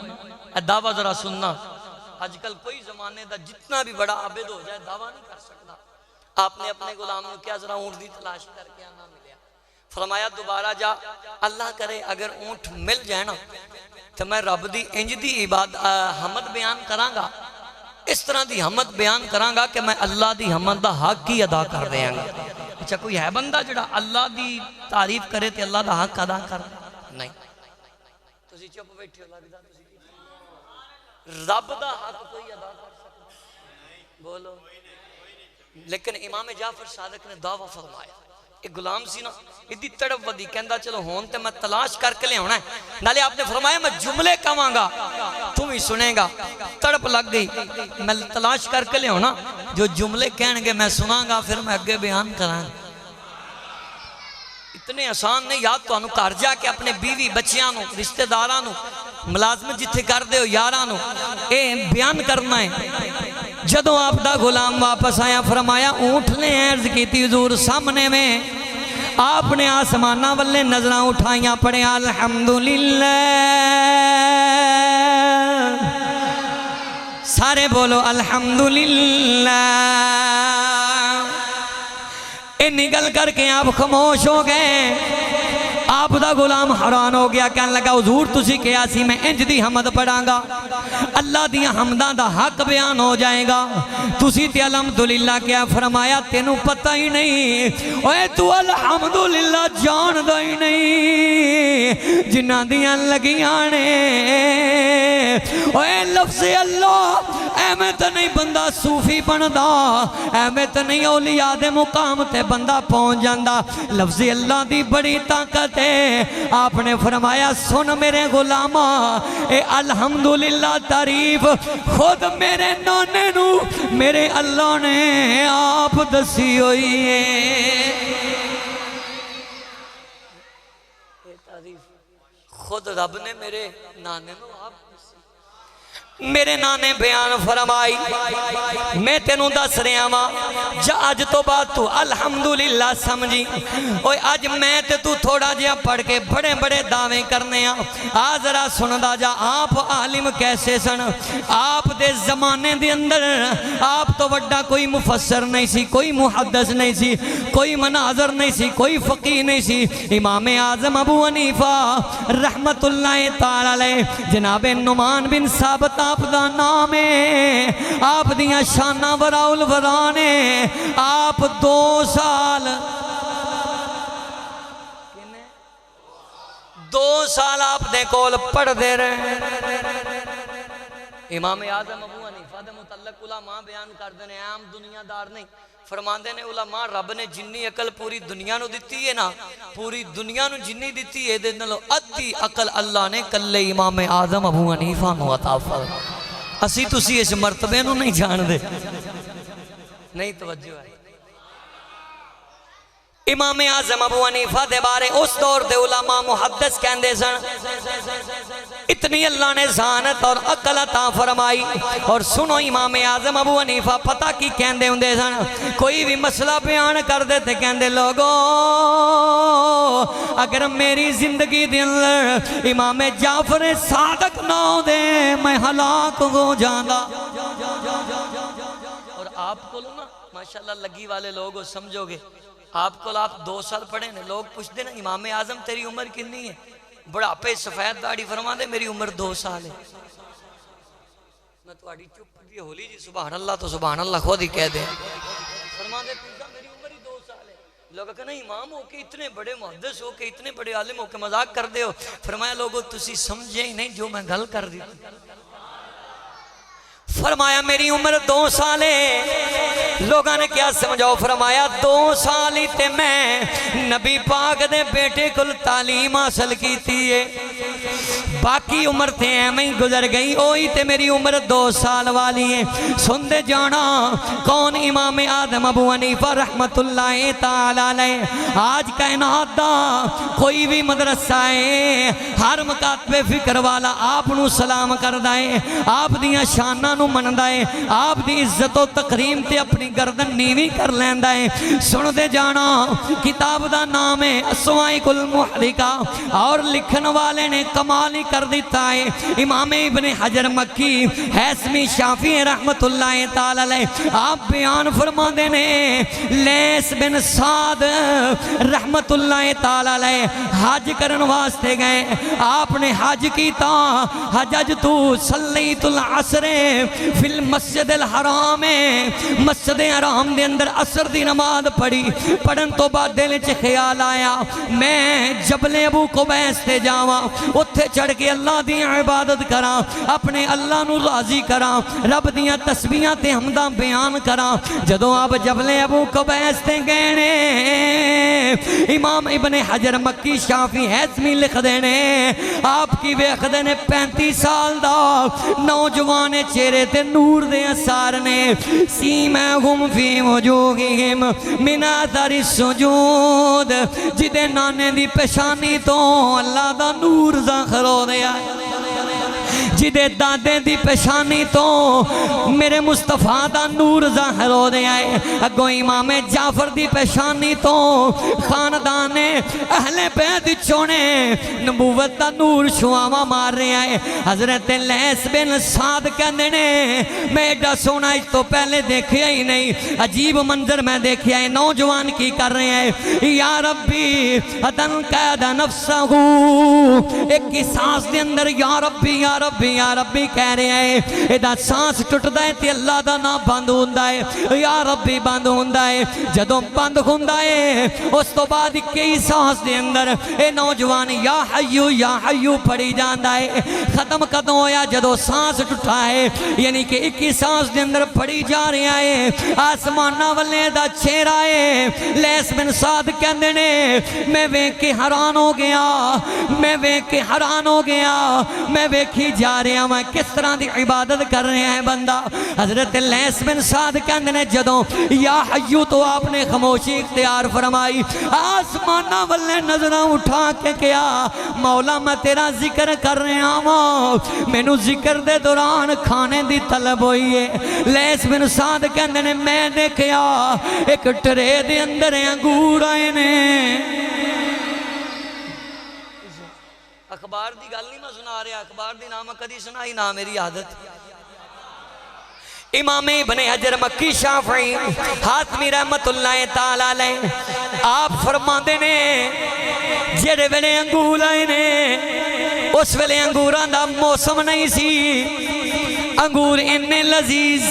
دعویٰ ذرا سننا آج کل کوئی زمانے دا جتنا بھی بڑا عابد ہو جائے دعویٰ نہیں کر سکتا آپ نے اپنے غلام نے کیا ذرا اونٹ دی تلاش کر کے آنا ملیا فرمایا دوبارہ جا اللہ کرے اگر اونٹ مل جائے نا تو میں رب دی انج دی حمد بیان کرانگا اس طرح دی حمد بیان کرانگا کہ میں اللہ دی حمد دا حق کی ادا کر دیں گا اچھا کوئی ہے بندہ جڑا اللہ دی تعریف کرے تے اللہ دا حق ادا کر نہیں تسی چپ بیٹھے ہو لگدا تسی رب دا حق کوئی ادا کر سکتا بولو لیکن امام جعفر صادق نے دعویٰ فرمایا ایک غلام سی نا ادھی تڑپ ودی کہندا چلو ہون تے میں تلاش کر کے لے ہونا ہے نالے آپ نے فرمایا میں جملے کہواں گا تم ہی سنے گا تڑپ لگ گئی میں تلاش کر کے لے ہونا جو جملے کہن گے میں سناں گا پھر میں اگے بیان کراں اتنے آسان نہیں یاد تو انو کار جا کے اپنے بیوی بچیاں نو رشتہ داراں نو ملازمت جتھے کر دے ہو یاراں نو اے بیان کرنا ہے جدوں آپ دا غلام واپس آیا فرمایا اونٹ نے عرض کی تھی حضور سامنے میں آپ نے آسمانہ والے نظریں اٹھائیاں پڑھیں الحمدللہ سارے بولو الحمدللہ نگل کر کے آپ خاموش ہو گئے آپ دا غلام حیران ہو گیا کہنے لگا حضور تسی کیا سی میں انج دی حمد پڑھاں گا اللہ دی حمداں دا حق بیان ہو جائے گا تسی تے الحمدللہ کیا فرمایا تینوں پتہ ہی نہیں اوے تو الحمدللہ جان دا ہی نہیں جنہ دیاں لگیاں نے اوے لفظ اللہ ایمیں تو نہیں بندہ صوفی بندا ایمیں تو نہیں اولیاء دے مقام تے بندہ پہنچ جاندہ لفظ اللہ دی بڑی طاقت آپ نے فرمایا سن میرے غلامہ اے الحمدللہ تعریف خود میرے نانے نو میرے اللہ نے آپ دسی ہوئی ہے خود رب نے میرے نانے نو آپ میرے نانے بیان فرمائی میں تینوں دس رہا ماں جا آج تو بات تو الحمدللہ سمجھی اوہ آج میں تے تو تھوڑا جیا پڑھ کے بڑے بڑے دعویں کرنے ہیں آج ذرا سندا جا آپ عالم کیسے سن آپ دے زمانے دے اندر آپ تو وڈا کوئی مفسر نہیں سی کوئی محدث نہیں سی کوئی مناظر نہیں سی کوئی فقیہ نہیں سی امام اعظم ابو حنیفہ رحمت اللہ تعالی علیہ جناب نعمان بن ثابت آپ دا نام ہے آپ دیاں شانہ وراء الورانے آپ 2 سال 2 سال آپ دے کول پڑھ دے رہے امام اعظم ابو حنیفہ دے متعلق علماء بیان کر دینے عام دنیا دار نہیں فرماندے نے علماء رب نے جنی عقل پوری دنیا نو دیتی ہے نا پوری دنیا نو جنی دیتی ہے دے نلو ادھی عقل اللہ نے کلے امام اعظم ابو حنیفہ نو عطا فرمایا اسی تسی اس مرتبے نو نہیں جان دے نہیں توجہ ہے امام اعظم ابو حنیفہ دے بارے اس دور دے علماء محدث کہندے سن اتنی اللہ نے ذہانت اور عقل عطا فرمائی اور سنو امام اعظم ابو حنیفہ پتہ کی کہندے ہوندے سن کوئی بھی مسئلہ بیان کر دیتے کہندے لوگوں اگر میری زندگی دے اندر امام جعفر صادق نہ ہو دے میں ہلاک ہو جاندہ آپ کو نا ماشاءاللہ لگی والے لوگ ہو سمجھو گے آپ کو آپ 2 سال پڑھے نا لوگ پوچھتے نا امام اعظم تیری عمر کنی ہے بڑھاپے سفید داڑھی فرما دے میری عمر 2 سال ہے میں تھوڑی چپ دی ہولی جی سبحان اللہ تو سبحان اللہ خود ہی کہہ دیں فرما دے میری عمر ہی 2 سال ہے لوگ کہنا امام ہو کے اتنے بڑے محدث ہو کے اتنے بڑے عالم ہو کے مذاق کر دے ہو فرمایا لوگو تسی سمجھے ہی نہیں جو میں گل کر دی فرمایا میری عمر 2 سال ہے لوگاں نے کیا سمجھاؤ فرمایا 2 سال ہی تے میں نبی پاک دے بیٹے کل تعلیم حاصل کی تھی باقی عمر تے ایمیں ہی گزر گئی اوہی تے میری عمر 2 سال والی ہے سن دے جانا کون امام آدم ابو حنیفہ رحمت اللہ تعالی علیہ آج کائنات دا کوئی بھی مدرسہ ہے ہر مکاتب فکر والا آپ نو سلام کر دائے آپ دیاں شانہ نو من دائے آپ دی عزت و تقریم تے اپنی گردن نیوی کر لین دائے سن دے جانا کتاب دا نام ہے اسوائق المحرقہ اور لکھن والے نے کمال ہی کر دیتا ہے امام ابن حجر مکی حیثمی شافعی رحمت اللہ تعالی علیہ آپ بیان فرما دینے لیس بن سعد رحمت اللہ تعالی علیہ حج کرن واسطے گئے آپ نے حج کی تا حجج تو صلیت العصر فی المسجد الحرام مسجد حرام دے اندر عصر دی نماز پڑھی پڑھن تو بعد دل چ خیال آیا میں جبل ابو قبیس تے جاواں اتھے چڑھ کے اللہ دی عبادت کراں اپنے اللہ نو راضی کراں رب دیاں تسبیحاں تے حمداں بیان کراں جدوں آپ جبل ابو قبیس تے گئے نے امام ابن حجر مکی شافعی حیثمی لکھ دینے آپ کی ویکھدے نے 35 سال دا نوجوان چہرے تے نور دے اثار نے سیمہم فی وجوہہم من اثر السجود جدے نانے دی پیشانی تو اللہ دا نور ظاہر ہو دیا جدے دادے دی پیشانی تو میرے مصطفیٰ دا نور ظاہر ہو دیا ہے اگو امام جعفر دی پیشانی تو خاندان اہل بیت چونے نبوت دا نور شعاوہ مار رہا ہے حضرت لیس بن سعد کہنے نے میں ایڈا سونا اس تو پہلے دیکھیا ہی نہیں عجیب منظر میں دیکھیا ہے نوجوان کی کر رہے ہیں یا ربی اتن قید نفسہ ایک کی سانس دے اندر یا ربی کہہ رہے ہیں ایدہ سانس ٹوٹ دائے تے اللہ دا نا بند ہوندہ ہے یا ربی بند ہوندہ ہے جدوں بند ہوندہ ہے اس تو بعد کئی سانس دے اندر اے نوجوان یا حیو پڑی جاندہ ہے ختم قدم ہویا جدوں سانس ٹوٹا ہے یعنی کہ ایک ہی سانس دے اندر پڑی جا رہا ہے آسمانہ والے دا چہرہ ہے لیس بن سعد کہندے نے میں ویکھ کے حیران ہو گیا میں ویکھی جا رہا ہوں میں کس طرح دی عبادت کر رہے ہیں بندہ حضرت لیس بن سعد کہندے نے جدوں یا حیو تو آپ نے خاموشی اختیار فرمائی آسمانہ والے نظرہ اٹھا کے کیا مولا میں تیرا ذکر کر رہا ہوں میں نو ذکر دے دوران کھانے دی طلب ہوئی ہے لیس بن سعد کہندے نے میں دیکھیا ایک ٹرے دے اندر انگور آئے نے اخبار دی گل نہیں میں سنا رہا اخبار دی نام کدی سنائی نہ میری عادت امام ابن حجر مکی شافعی حاتمی رحمت اللہ تعالی علیہ آپ فرما دینے جڑے ویلے انگور آئے نے اس ویلے انگوراں دا موسم نہیں سی انگور اننے لذیذ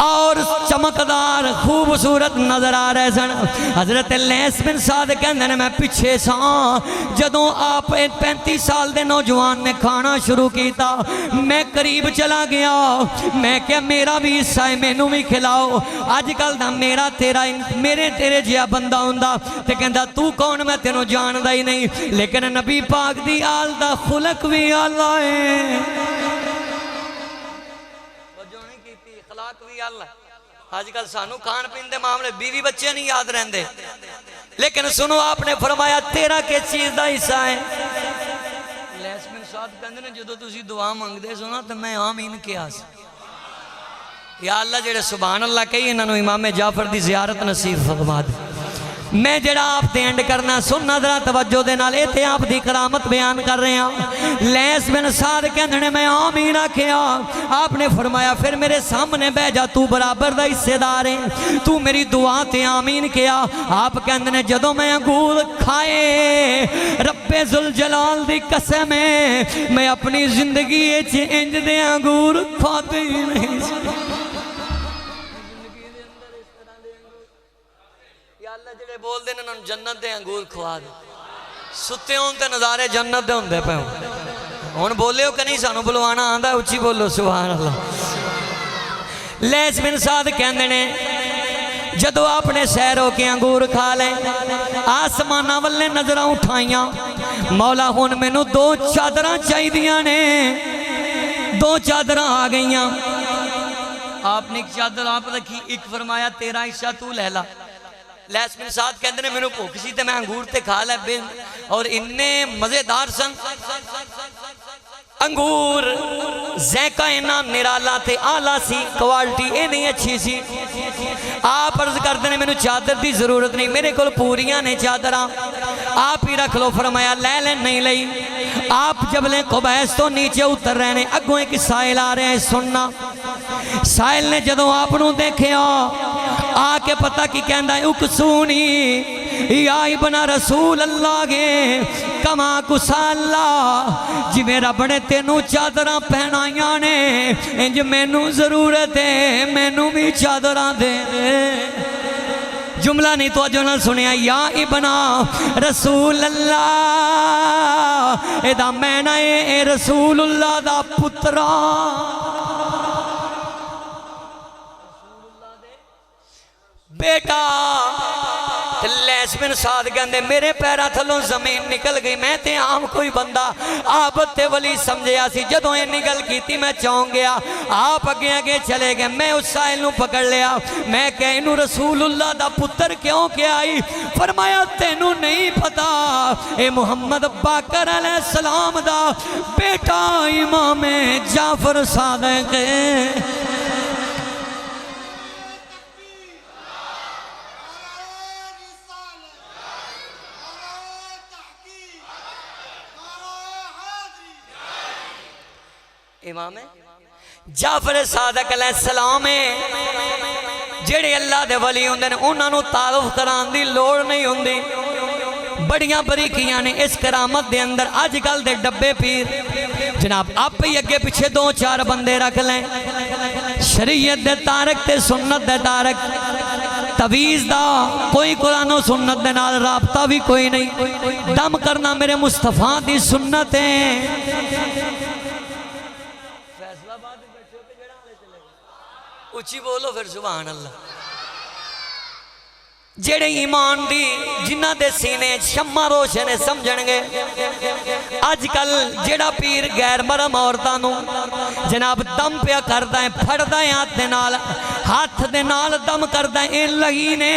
اور چمکدار خوبصورت نظر آ رہے سن حضرت لیس بن سعد کہندے نے میں پیچھے سا جدوں آپ 35 سال دے نوجوان نے کھانا شروع کیتا میں قریب چلا گیا میں کیا میرا بھی حصہ ہے مینوں بھی کھلاؤ آج کل دا میرا تیرا میرے تیرے جیا بندہ ہوندا تے کہندا تو کون میں تینوں جاندا ہی نہیں لیکن نبی پاک دی آل دا خلق بھی آلہ ہے آج کل سانو کھان پین دے معاملے بیوی بچے نہیں یاد رہندے لیکن سنو آپ نے فرمایا تیرا کس چیز دا حصہ ہے لیس بن سعد کہندے نے جدوں تسی دعا منگدے سو نا تے میں آمین کیا سی یا اللہ جڑے سبحان اللہ کہی انہاں نو امام جعفر دی زیارت نصیب فرما دے میں جڑا آپ تے اینڈ کرنا سننا ذرا توجہ دے نال ایتھے آپ دی کرامت بیان کر رہے ہیں۔ لیس بن سعد کہندے میں آمین آکھیا، آپ نے فرمایا پھر میرے سامنے بہ جا، تو برابر دا حصے دار ہے، تو میری دعا تے آمین کیا۔ آپ کہندے جدوں میں انگور کھائے رب ذوالجلال دی قسم ہے میں اپنی زندگی وچ انج دے انگور کھاتے ہی نہیں۔ یا اللہ جڑے بول دے انہاں نوں جنت دے انگور کھوا دے، ستے ہون تے نظارے جنت دے ہوندے پے ہن بولے ہو کہ نہیں، سانو بلوانا آندا اچھی بولو سبحان اللہ۔ لیس بن سعد کہندے نے جدو آپ نے سیر ہو کے انگور کھا لے آسمانہ والے نظرہ اٹھائیاں، مولا ہون میں نو 2 چادراں چاہی دیاں نے، 2 چادراں آ گئیاں۔ آپ نے ایک چادر آپ رکھی، ایک فرمایا تیرا حصہ تو لے لا۔ لیس بن سعد کہندے نے میں نو بھوک سی تے میں انگور تے کھا لے بن، اور اننے مزیدار سن انگور، ذائقہ اینا نرالا تے آلہ سی، کوالٹی اینی اچھی سی۔ آپ عرض کر دینے میں نو چادر دی ضرورت نہیں، میرے کل پوریاں نے چادرہ آپ ہی رکھ لو۔ فرمایا لے لیں نہیں لئی۔ آپ جبلیں قبیس تو نیچے اتر رہے ہیں، اگوں ایک سائل آ رہے ہیں سننا۔ سائل نے جدوں آپ نو دیکھے آ کے پتہ کی کہندہ ہے اکسونی یا ابن رسول اللہ گے کما کسا اللہ، جی میرا بڑے تینوں چادرہ پہنائیاں نے، انج مینوں ضرورت ہے مینوں بھی چادرہ دے۔ جملہ نہیں تو جو نہ سنیا، یا ابن رسول اللہ، ادا میں نہ اے رسول اللہ دا پترہ، بیٹا۔ لیس بن سعد کہندے میرے پیرا تھلوں زمین نکل گئی، میں تے عام کوئی بندہ عابد تے ولی سمجھیا سی، جدوں یہ نکل کی تھی میں چاہوں گیا۔ آپ اگے اگے چلے گئے، میں اس سائل نو پکڑ لیا، میں کہ انہوں رسول اللہ دا پتر کیوں کیا آئی؟ فرمایا تینوں نہیں پتا اے محمد باقر علیہ السلام دا بیٹا امام جعفر صادق ہے۔ امام جعفر صادق علیہ السلام جڑے اللہ دے ولی ہوندے نے انہاں نوں تعارف کران دی لوڑ نہیں ہوندی، بڑیاں بریکیاں نے اس کرامت دے اندر۔ آج کل دے ڈبے پیر جناب آپ ہی اگے پیچھے 2-4 بندے رکھ لیں، شریعت دے تارک تے سنت دے تارک، تویز دا کوئی قرآن و سنت دے نال رابطہ بھی کوئی نہیں، دم کرنا میرے مصطفیٰ دی سنت ہے۔ اچھی بولو پھر سبحان اللہ۔ جڑے ایمان دی جنہ دے سینے شمع روشن سمجھن گے، آج کل جڑا پیر غیر مرم عورتانوں جناب دم پیا کردہ ہے، پھڑدہ ہے ہاتھ دے نال دم کردہ ہے، لگینے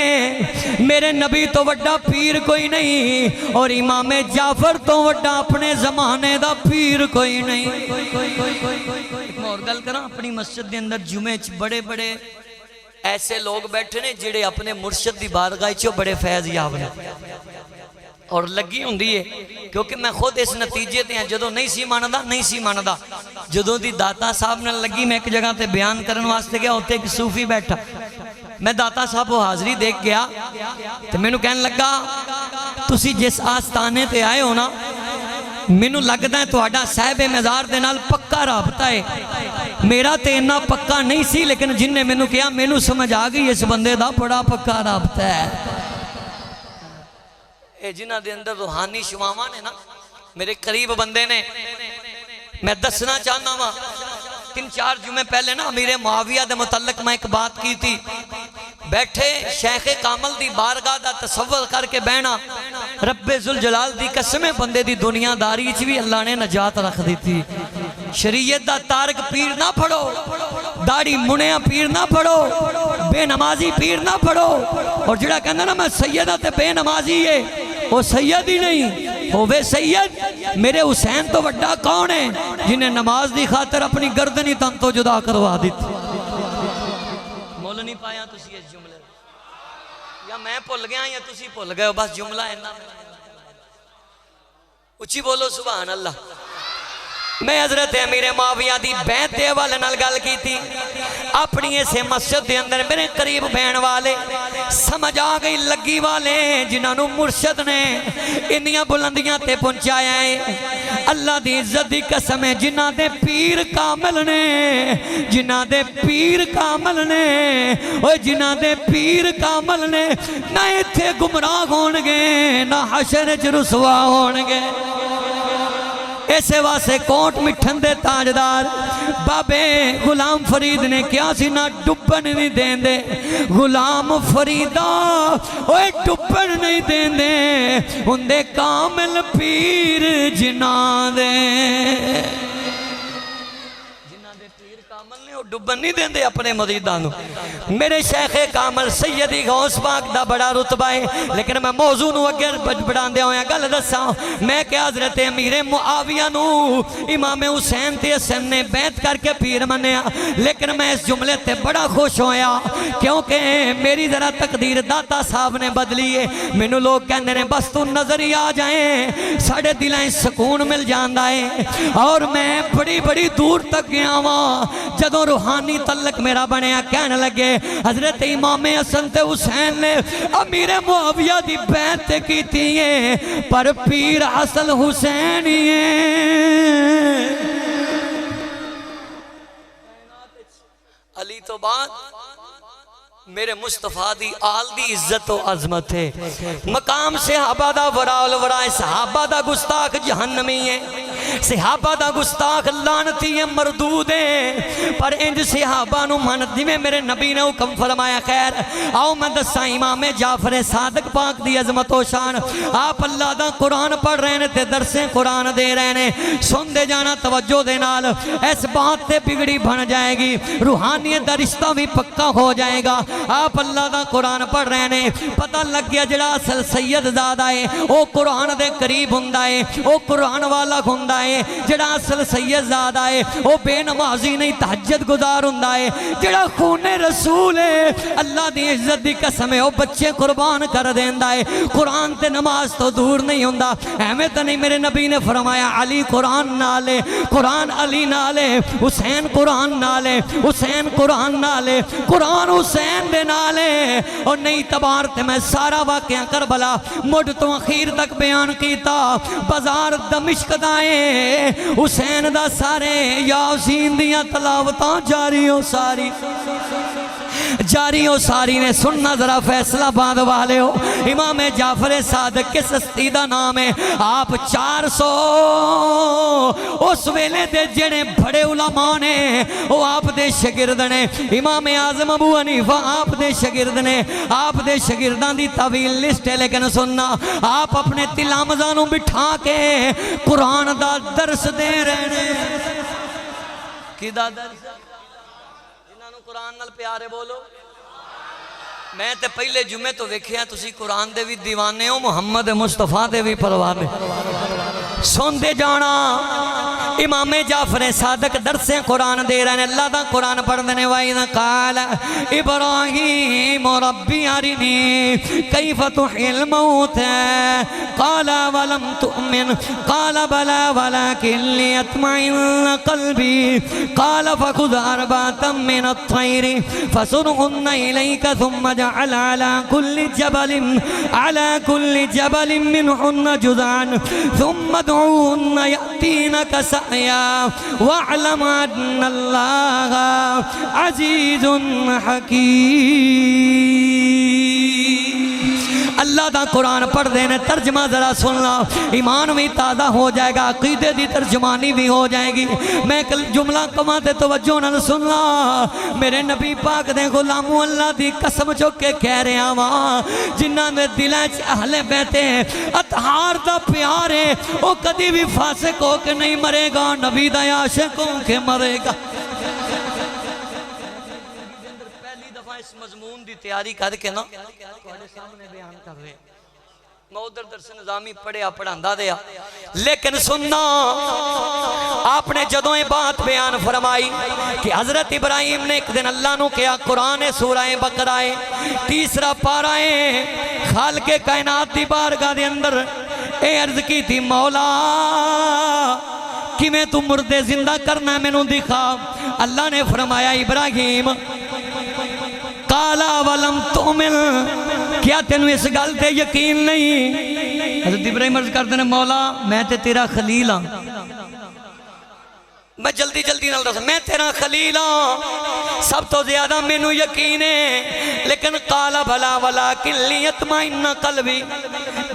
میرے نبی تو وڈا پیر کوئی نہیں، اور امام جعفر تو وڈا اپنے زمانے دا پیر کوئی نہیں۔ اور گل کرنا اپنی مسجد دے اندر جمعے بڑے بڑے ایسے لوگ بیٹھے نے جڑے اپنے مرشد دی بارگاہ چو بڑے فیض یاب نے، اور لگی ہوندی ہے کیونکہ میں خود اس نتیجے تے ہیں جدوں نہیں سی ماندا جدوں دی داتا صاحب نے لگی، میں ایک جگہ تے بیان کرن واسطے گیا، ہوتے ایک صوفی بیٹھا، میں داتا صاحب وہ حاضری دیکھ گیا تو میں نو کہنے لگا تسی جس آستانے تے آئے ہو نا، مینو لگتا ہے توڑا صاحب مزار دے نال پکا رابطہ ہے، میرا تے انہا پکا نہیں سی، لیکن جن نے مینو کیا مینو سمجھ آگئی اس بندے دا بڑا پکا رابطہ ہے۔ اے جنہ دے اندر روحانی شمامان ہے نا، میرے قریب بندے نے، میں دسنا چاہنا ہوں 3-4 جمعے پہلے نا امیر معاویہ دے متعلق میں ایک بات کی تھی، بیٹھے شیخ کامل دی بارگاہ دا تصور کر کے بہنا، رب ذوالجلال دی قسمیں بندے دی دنیا داری بھی اللہ نے نجات رکھ دی تھی۔ شریعت دا تارک پیر نہ پڑھو، داڑھی منیا پیر نہ پڑھو، بے نمازی پیر نہ پڑھو، اور جڑا کہنا نا میں سیدہ تے بے نمازی ہے وہ سید ہی نہیں، ہووے سید میرے حسین تو وڈا کون ہے جنہیں نماز دی خاطر اپنی گردنی تن تو جدا کروا دی تھی۔ مول نہیں پایا تو سی اس جملے یا میں بھول گیا یا تسی بھول گئے ہو؟ بس جملہ اینا اچھی بولو سبحان اللہ۔ میں حضرت امیر معاویہ دی بیعت دے والے نال گل کی تھی اپنی ایسے مسجد دے اندر میرے قریب بہن والے سمجھ آ گئی لگی والے جنہاں نو مرشد نے انیاں بلندیاں تے پہنچایا ہے۔ اللہ دی عزت دی قسم ہے جنہاں دے پیر کامل نے، جنہاں دے پیر کامل نے، اوہ جنہاں دے پیر کامل نے، نہ ایتھے گمراہ ہونگے نہ حشر وچ رسوا ہونگے۔ ایسے واسے کوٹ مٹھن دے تاجدار بابے غلام فرید نے کیا سی نہ ڈبن نہیں دین دے، غلام فریدہ اوے ڈبن نہیں دین دے، ان دے کامل پیر جنا دے، ڈبن نہیں دیں دے اپنے مریدانوں۔ میرے شیخ کامل سیدی غوث پاک دا بڑا رتبہ ہے، لیکن میں موضوع نو اگر بڑھان دے ہویا گل دسا میں کہ حضرت امیر معاویہ نو امام حسین تے حسن نے بیعت کر کے پیر منیا، لیکن میں اس جملے تے بڑا خوش ہویا کیونکہ میری ذرا تقدیر داتا صاحب نے بدلی ہے۔ مینوں لوگ کہندے نے بس تو نظر ہی آ جائیں ساڑھے دلائیں سکون مل جاندا ہے، اور میں بڑی بڑی دور تک گیا ہوں جدوں روحانی تعلق میرا بنیا کہنے لگے حضرت امام حسن تے حسین نے امیر معاویہ دی بیعت کی تھی ہے پر پیر اصل حسین ہی ہے۔ علی تو بعد میرے مصطفیٰ دی آل دی عزت و عظمت ہے، مقام صحابہ دا وراء الوراء، صحابہ دا گستاخ جہنمی ہے، صحابہ دا گستاخ لعنتی ہے، مردود ہے، پر انج صحابہ نو منت دی میں میرے نبی نے حکم فرمایا۔ خیر آؤ میں دساں امام جعفر صادق پاک دی عظمت و شان، آپ اللہ دا قرآن پڑھ رہے ہیں تے درسیں قرآن دے رہے ہیں، سن دے جانا توجہ دے نال، اس بات تے بگڑی بن جائے گی، روحانیت دا رشتہ بھی پکا ہو جائے گا۔ آپ اللہ دا قرآن پڑھ رہے ہیں، پتہ لگ گیا جڑا اصل سید زادہ ہے او قرآن دے قریب ہوندا ہے، او قرآن والا ہوندا ہے، جڑا اصل سید زادہ ہے او بے نمازی نہیں تہجد گزار ہوندا ہے، جڑا خون رسول ہے اللہ دی عزت دی قسم ہے او بچے قربان کر دیندا ہے، قرآن تے نماز تو دور نہیں ہوندا۔ احمد تو نہیں، میرے نبی نے فرمایا علی قرآن نالے، قرآن علی نالے، حسین قرآن نالے، حسین قرآن نالے، قرآن حسین دے نالے، اور نہیں تبار تے میں سارا واقعہ کربلا مڈ تو اخیر تک بیان کیتا۔ بازار دمشق دائیں حسین دا سارے یاسین دیا تلاوتاں جاری ہو ساری، جاری ہو ساری نے سننا ذرا فیصلہ باندھ والے ہو۔ امام جعفر صادق کس ہستی دا نام ہے؟ آپ 400 اس ویلے دے جڑے بڑے علماء نے وہ آپ دے شاگرد نے، امام اعظم ابو حنیفہ آپ دے شاگرد نے، آپ دے شاگردان دی طویل لسٹ ہے، لیکن سننا آپ اپنے تلامذانوں بٹھا کے قرآن دا درس دے رہے ہیں۔ کی دا درس؟ قرآن نال پیارے بولو۔ میں تے پہلے جمعے تو ویکھیا تسی قرآن دے بھی دیوانے ہو، محمد مصطفیٰ دے بھی پروانے، سن دے جانا۔ امام جعفر صادق درسیں قرآن دے رہے ہیں، اللہ دا قرآن پڑھ دینے وَإِذْ قَالَ إِبْرَاهِيمُ رَبِّ أَرِنِي كَيْفَ تُحْيِي الْمَوْتَىٰ قَالَ وَلَمْ تُؤْمِنْ قَالَ بَلَىٰ وَلَٰكِنْ لِيَطْمَئِنَّ قَلْبِي قَالَ فَخُذْ أَرْبَعَةً مِّنَ الطَّيْرِ فَصُرْهُنَّ إِلَيْكَ ثُمَّ اجْعَلْ عَلَىٰ كُلِّ جَبَلٍ مِّنْهُنَّ جُزْءًا ثُمَّ ادْعُوهُنَّ يَأْتِينَكَ سعيا واعلم أن الله عزيز حكيم۔ اللہ دا قرآن پڑھ دینے، ترجمہ ذرا سننا، ایمان بھی تازہ ہو جائے گا، عقیدے دی ترجمانی بھی ہو جائے گی۔ میں جملہ کماتے توجہ نہ سننا، میرے نبی پاک دے غلاموں اللہ دی قسم چک کے کہہ رہے ہیں جنہاں دے دلیں چ اہل بیت اطہار دا پیار ہے، وہ کدی بھی فاسق ہو کے نہیں مرے گا، نبی دا عاشق ہو کے مرے گا۔ اس مضمون دی تیاری کر کے نا تھوڑے سامنے بیان کر رہے ہیں۔ میں ادھر درس نظامی پڑھیا پڑھاندا دیا، لیکن سننا آپ نے جدوں یہ بات بیان فرمائی کہ حضرت ابراہیم نے ایک دن اللہ نو کیا قرآن سورہ بقرہ تیسرا پارہ خالق کائنات دی بارگاہ دے اندر اے عرض کی تھی مولا کہ میں تو مردے زندہ کرنا میں نو دکھا۔ اللہ نے فرمایا ابراہیم قالا ولم تؤمن، کیا تینوں اس گل تے یقین نہیں؟ حضرت ابراہیم عرض کرتے ہیں مولا میں تے تیرا خلیل ہاں، میں جلدی نہ رسا میں تیرا خلیل ہاں، سب تو زیادہ مینوں یقین ہے، لیکن قال بھلا ولیکن لیطمئن قلبی،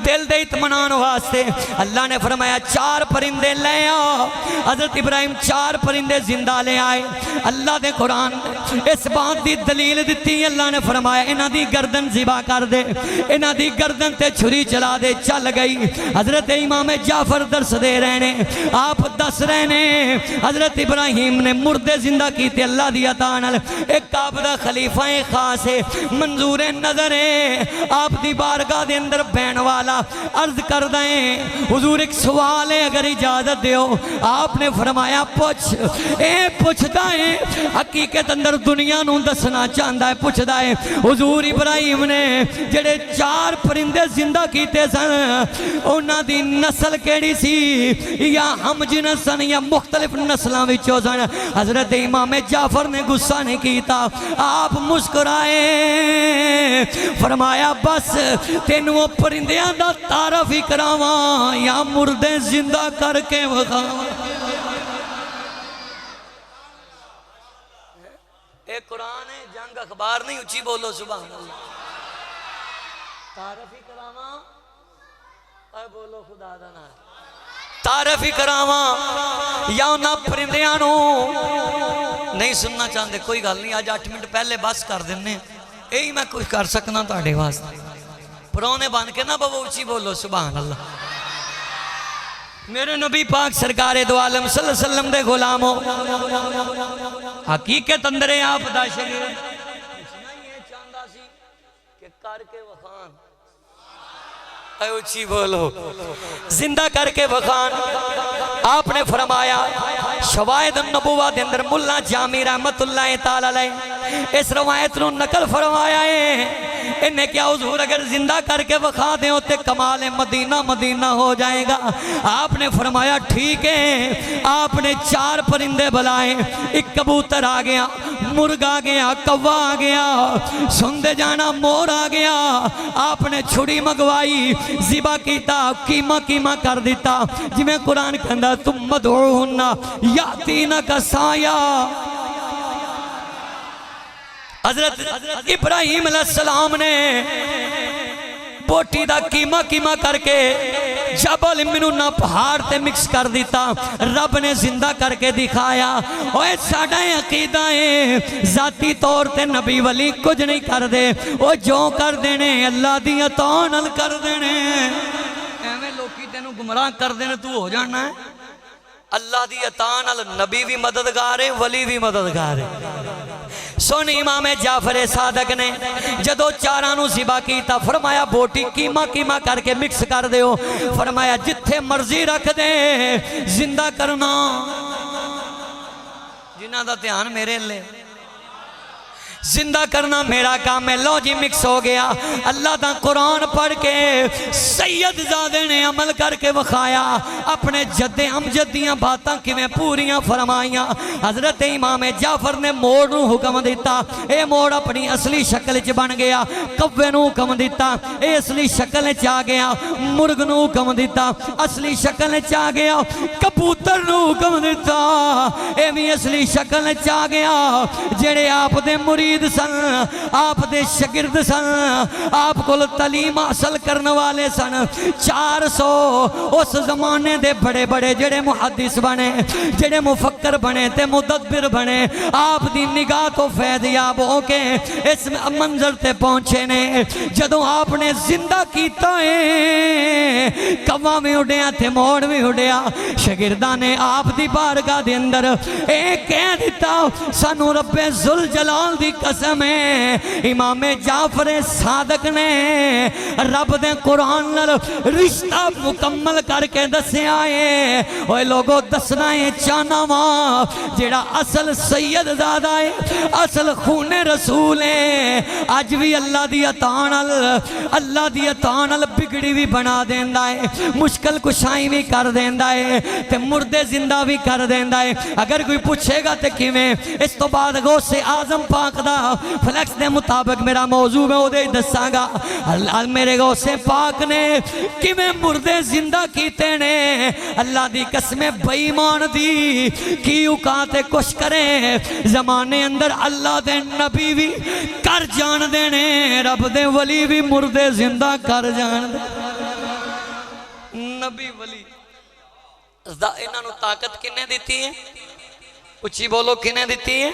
دل دے اطمینان واسطے اللہ نے فرمایا 4 پرندے لے آ۔ حضرت ابراہیم 4 پرندے زندہ لے آئے۔ اللہ دے قرآن اس بات دی دلیل دیتی، اللہ نے فرمایا انہاں دی گردن ذبح کر دے، انہاں دی گردن تے چھری چلا دے، چل گئی۔ حضرت امام جعفر درس دے رہنے، آپ دس رہنے حضرت ابراہیم نے مردے زندہ کیتے اللہ دی عطا نال، ایک آپ دا خلیفہ خاص ہے، منظور نظر ہے، آپ دی بارگاہ دے اندر بین والا عرض کر دیں حضور ایک سوال ہے اگر اجازت دیو۔ آپ نے فرمایا پوچھتا ہے، حقیقت اندر دنیا نوں دسنا چاہتا ہے، پوچھتا ہے حضور ابراہیم نے جڑے 4 پرندے زندہ کیتے سن انہاں دی نسل کیڑی سی، یا ہم جنس سن یا مختلف نسلاں وچوں سن؟ حضرت امام جعفر نے غصہ نہیں کیتا، آپ مسکرائے، فرمایا بس تینوں پرندیاں دا تعارف ہی کراواں یا مردے زندہ کر کے وکھاواں؟ اے قرآن ہے، جنگ اخبار نہیں، اچھی بولو سبحان اللہ۔ تعارف ہی کراواں، اے بولو خدا دا نام، تعارف ہی کراواں یا انہاں پرندیاں نو نہیں سننا چاہتے؟ کوئی گل نہیں، آج 8 منٹ پہلے بس کر دینے، یہی میں کچھ کر سکنا تہاڈے واسطے، پرونے بن کے نہ بہو اچھی بولو سبحان اللہ۔ میرے نبی پاک سرکار دو عالم صلی اللہ علیہ وسلم دے غلاموں، حقیقت اندرے آپ دا شگیر پوچھنا یہ چاہتا سی کہ کر کے وخان، اے اچھی بولو، زندہ کر کے وخان۔ آپ نے فرمایا شواہد النبوہ دے اندر ملا جامی رحمت اللہ تعالی علیہ اس روایت نو نقل فرمایا ہے، انہیں کیا حضور اگر زندہ کر کے وخا دیں ہوتے کمال مدینہ مدینہ ہو جائے گا۔ آپ نے فرمایا ٹھیک ہے۔ آپ نے 4 پرندے بلائے، ایک کبوتر آ گیا، مرغ آ گیا، کوا آ گیا، سندے جانا مور آ گیا۔ آپ نے چھڑی مگوائی، ذبح کیتا، کیما کر دیتا، جی میں قرآن کہندا تم مدعوہن یاتینک سایا۔ حضرت ابراہیم علیہ السلام نے بوٹی دا کیما کر کے جبل منونا پہاڑ تے مکس کر دیتا، رب نے زندہ کر کے دکھایا۔ اوہ ساڑھا عقیدہ ہے ذاتی طور تے نبی ولی کچھ نہیں کر دے، وہ جو کر دینے اللہ دی عطا نال کر دینے۔ ایویں لوکی تینوں گمراہ کر دینے تو ہو جانا ہے، اللہ دی عطا نال نبی بھی مددگار ہے، ولی بھی مددگار ہے۔ سن امام جعفر صادق نے جدو 4 نو ذبح کیتا، فرمایا بوٹی کیما کر کے مکس کر دیو، فرمایا جتھے مرضی رکھ دے، زندہ کرنا جنہ دا دھیان میرے لے، زندہ کرنا میرا کام ہے۔ لو جی مکس ہو گیا۔ اللہ دا قرآن پڑھ کے سید زادے نے عمل کر کے وکھایا، اپنے جد امجدیاں باتاں کیویں پوریاں فرمائیاں۔ حضرت امام جعفر نے موڑ نو حکم دیتا، اے موڑ اپنی اصلی شکل چ بن گیا۔ کوے نو حکم دیتا، اے اصلی شکل چ آ گیا۔ مرغ نو حکم دیتا، اصلی شکل چ آ گیا۔ کبوتر نو حکم دیتا، اے بھی اصلی شکل چ آ گیا۔ جڑے آپ دے مرید سن، آپ دے شگرد سن، آپ کو تعلیم حاصل کرنے والے سن، 400 اس زمانے دے بڑے بڑے جڑے محدث بنے، جڑے مفکر بنے تے مدبر بنے، آپ دی نگاہ تو فیضیاب ہو کے اس منظر تے پہنچے نے۔ جدوں آپ نے زندہ کیتا ہے، کوا میں اڑیا تھے موڑ میں اڑیا، شگردہ نے آپ دی بارگاہ دے اندر ایک کہہ دیتا، سانو رب ذوالجلال دی قسم ہے امام جعفر صادق نے رب دے قرآن نال رشتہ مکمل کر کے دسیا ہے اوے لوگو دسنا ہے چاہنا وا جیڑا اصل سید زادہ ہے اصل خون رسول ہے آج بھی اللہ دی عطا نال بگڑی بھی بنا دیندا ہے مشکل کشائی بھی کر دیندا ہے تے مردے زندہ بھی کر دیندا ہے اگر کوئی پوچھے گا تے کیویں اس تو بعد غوث اعظم پاک دا فلیکس دے مطابق میرا موضوع میں وہ دے دساں گا اللہ میرے غوث پاک نے کیویں مردے زندہ کیتے نے اللہ دی قسم بے ایمان دی کی اوقاتے کچھ کریں زمانے اندر اللہ دے نبی بھی کر جان دینے رب دے ولی بھی مردے زندہ کر جان دے نبی ولی انہاں نو طاقت کنے دیتی ہے اچھی بولو کنے دیتی ہے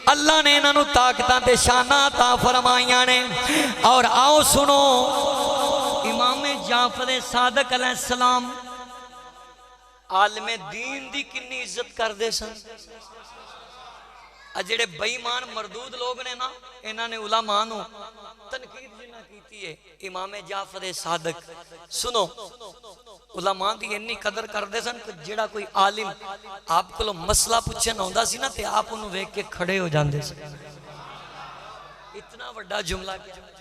اللہ نے انہاں نو طاقتاں تے شاناں عطا فرمائیاں نے اور آؤ سنو امام جعفر صادق علیہ السلام عالم دین دی کنی عزت کر دے سن جڑے بے ایمان مردود لوگ نے نا انہاں نے علماء نو تنقید جنہ کیتی ہے امام جعفر صادق سنو علماء دی انی قدر کر دے سن کہ جڑا کوئی عالم آپ کو مسئلہ پوچھنا ہوندا سی نا تے آپ انہوں ویکھ کے کھڑے ہو جاندے سن اتنا بڑا جملہ کیا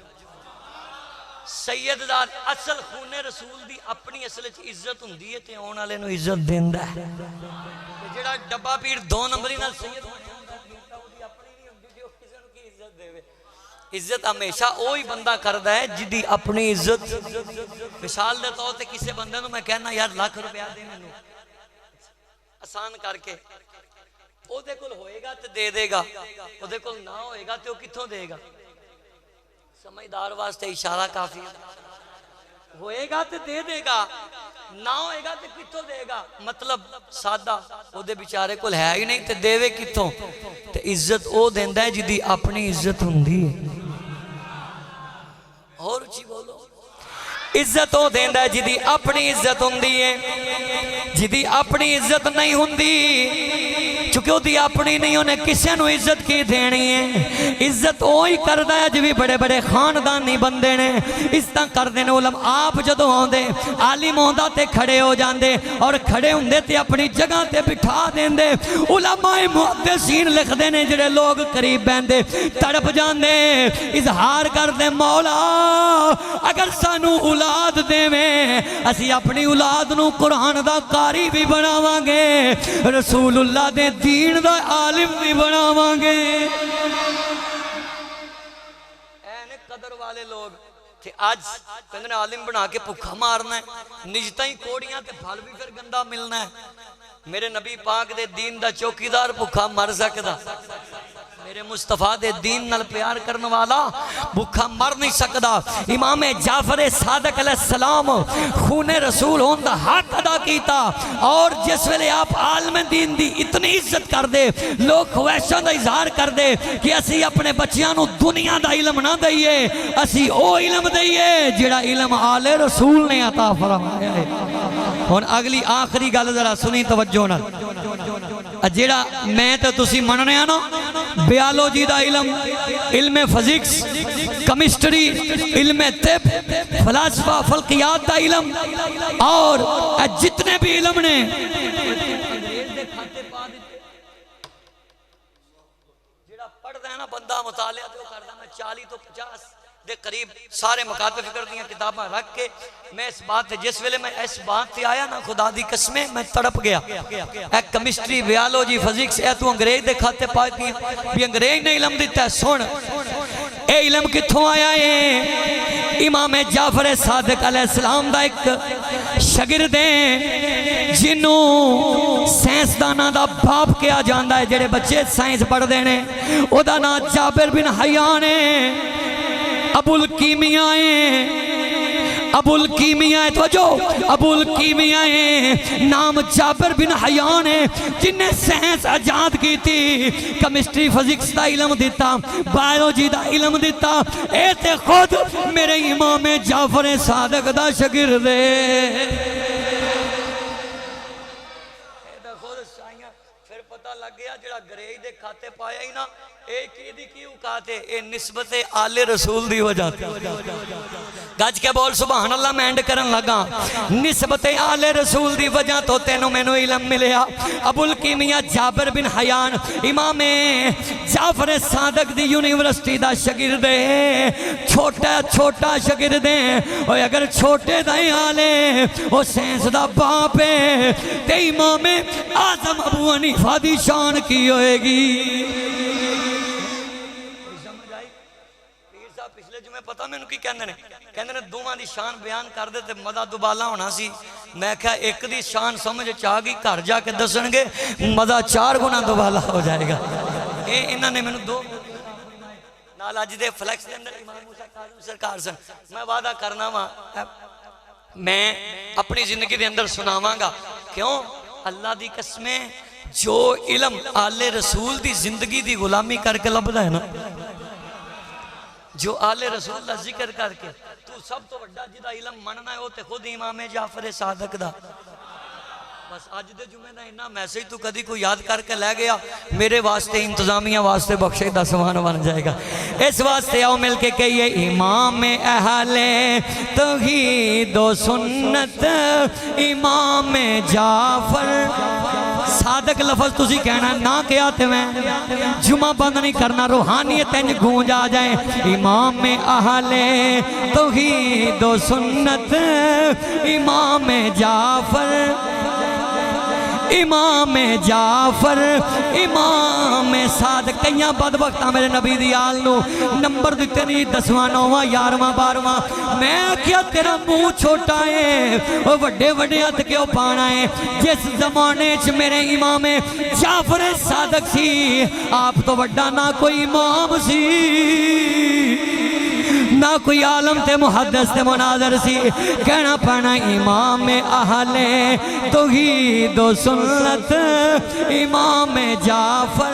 سید دار اصل خون رسول دی اپنی اصل عزت ہوندی ہے تے اون والے نو عزت دیندا ہے جڑا ڈبا پیر دو نمبری نال سید عزت ہمیشہ وہی بندہ کردا ہے جدی اپنی عزت مثال دے طور تے کسی بندے نو میں کہنا یار لاکھ روپیہ دے مینوں آسان کر کے او دے کول ہوئے گا تے دے دے گا او دے کول نہ ہوئے گا تے او کتھوں دے گا سمجھدار واسطے اشارہ کافی ہے ہوئے گا تے دے دے گا نہ ہوئے گا تے کتھوں دے گا مطلب سادہ او دے بیچارے کول ہے ہی نہیں تے دے وے کتھوں تے عزت او دیندا ہے جدی اپنی عزت ہوندی ہے اور اچھی بولو عزت ہو دیندہ ہے جدی اپنی عزت ہوندی ہے جدی اپنی عزت نہیں ہوندی چونکہ وہ دی اپنی نہیں انہیں کسے نو عزت کی دینی ہے عزت وہی کردہ ہے جبھی بڑے بڑے خاندانی بندے نے اس طرح کر دینے علماء آپ جدو ہوندے عالم ہوندہ تے کھڑے ہو جاندے اور کھڑے ہوندے تے اپنی جگہ تے بٹھا دیندے علماء محدثین لکھ دینے جڑے لوگ قریب بیندے تڑپ جاندے اظہار کر دے مولا اگر سانو اولاد دے میں اسی اپنی اولاد نو قرآن دا قاری بھی بناواں گے رسول اللہ دے دین دا عالم بھی بناواں گے اینے قدر والے لوگ کہ آج کہنے عالم بنا کے پکھا مارنا ہے نجتہ ہی کوڑیاں تے پھل بھی پھر گندہ ملنا ہے میرے نبی پاک دے دین دا چوکیدار پکھا مر سکدا میرے مصطفیٰ دے دین نال پیار کرنے والا بھوکا مر نہیں سکدا امام جعفر صادق علیہ السلام خون رسول ہوندہ حق ادا کیتا اور جس ویلے آپ عالم دین دی اتنی عزت کر دے لوگ خویشہ دا اظہار کر دے کہ اسی اپنے بچیانو دنیا دا علم نہ دئیے اسی او علم دئیے جڑا علم آل رسول نے عطا فرمایا ہے اور اگلی آخری گل ذرا سنی توجہ نہ جڑا میں تو تسی مننے نا بیالوجی دا علم علم فزکس کیمسٹری علم طب فلسفہ فلکیات دا علم اور جتنے بھی علم نے جڑا پڑھ دے نا بندہ مطالعہ تو کر دا میں 40 تو 50 دے قریب سارے مکاتب فکر دیا کتاباں رکھ کے میں اس بات جس ویلے میں اس بات تے آیا نا خدا دی قسمیں میں تڑپ گیا ایک کیمسٹری بیالوجی فزکس اے تو انگریز دے کھاتے پاتی بھی انگریز نے علم دیتا ہے سن اے علم کتھوں آیا ہے امام جعفر صادق علیہ السلام دا ایک شاگرد ہیں جنوں سائنسداناں دا باپ کیا جاندا ہے جڑے بچے سائنس پڑھ دینے او دا نا جابر بن حیان ہے ابو الکیمیاء توجہ ابو الکیمیاء نام جابر بن حیان ہے جن نے سائنس ایجاد کی تھی کیمسٹری فزکس دا علم دیتا بایولوجی دا علم دیتا اے تے خود میرے امام جعفر صادق دا شاگرد ہے پھر پتہ لگ گیا جڑا گریج دے کھاتے پایا ہی نا اے کی دی کیوں کھاتے اے نسبت آل رسول دی وجہ تھی گج کے بول سبحان اللہ میں اینڈ کرن لگا نسبت آل رسول دی وجہ تو تینوں میں نو علم ملیا ابو الکیمیہ جابر بن حیان امام جعفر صادق دی یونیورسٹی دا شاگرد چھوٹا شاگرد اور اگر چھوٹے دا آلے وہ سینس دا باپ ہے تے امام اعظم ابو حنیفہ دی شان کی ہوئے گی پچھلے جمعے پتہ میں انہوں کی کہندے نے دوہاں دی شان بیان کر دے تے مدہ دوبالا ہونا سی میں کہا ایک دی شان سمجھ چاہ گی گھر جا کے دسنگے مدہ 4 گنا دوبالا ہو جائے گا انہوں نے میں نے 2 نال آج دے فلیکس دے اندر امام موسیٰ کاظم سرکار سن میں وعدہ کرنا میں اپنی زندگی دے اندر سناواں گا کیوں اللہ دی قسمیں جو علم آل رسول دی زندگی دی غلامی کر کے لبدا ہے نا جو آل رسول اللہ ذکر کر کے تو سب تو بڑا جدا علم مننا ہے وہ تے خود امام جعفر صادق دا بس آج دے جمعے دا انہا میسیج تو کدی کو یاد کر کے لے گیا میرے واسطے انتظامیہ واسطے بخشے دا سمان بن جائے گا اس واسطے آؤ مل کے کہیے امام اہل توحید و سنت امام جعفر صادق لفظ تسی کہنا نہ کیا تھے میں جمعہ بند نہیں کرنا روحانیت انج گونج آ جائیں امام اہل توحید و سنت امام جعفر امام جعفر امام صادق کئیاں بدبختہ میرے نبی دی آل نو نمبر دیتے نہیں 10واں 9واں 11واں 12واں میں کیا تیرا منہ چھوٹا ہے وہ وڈے وڈے ہتھ کیوں پانا ہے جس زمانے چ میرے امام جعفر صادق سی آپ تو وڈا نہ کوئی امام سی نہ کوئی عالم تے محدث تے مناظر سی کہنا پڑنا امام اہل توحید و سنت امام جعفر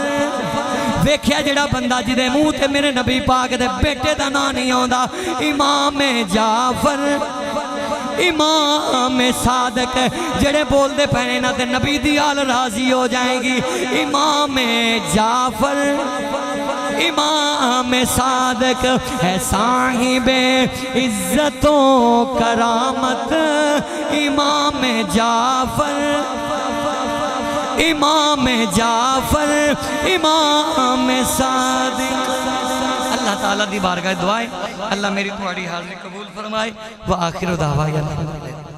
ویکھیا جڑا بندہ جدے منہ تے میرے نبی پاک دے بیٹے دا نا نہیں ہوندا امام جعفر امام صادق جڑے بول دے پہنے نہ تے نبی دی آل راضی ہو جائیں گی امام جعفر امام صادق ہے صاحب عزت و کرامت امام جعفر امام جعفر امام صادق اللہ تعالیٰ دی بارگاہ دعائیں اللہ میری تمہاری حاضری قبول فرمائے وآخر دعوائے الحمدللہ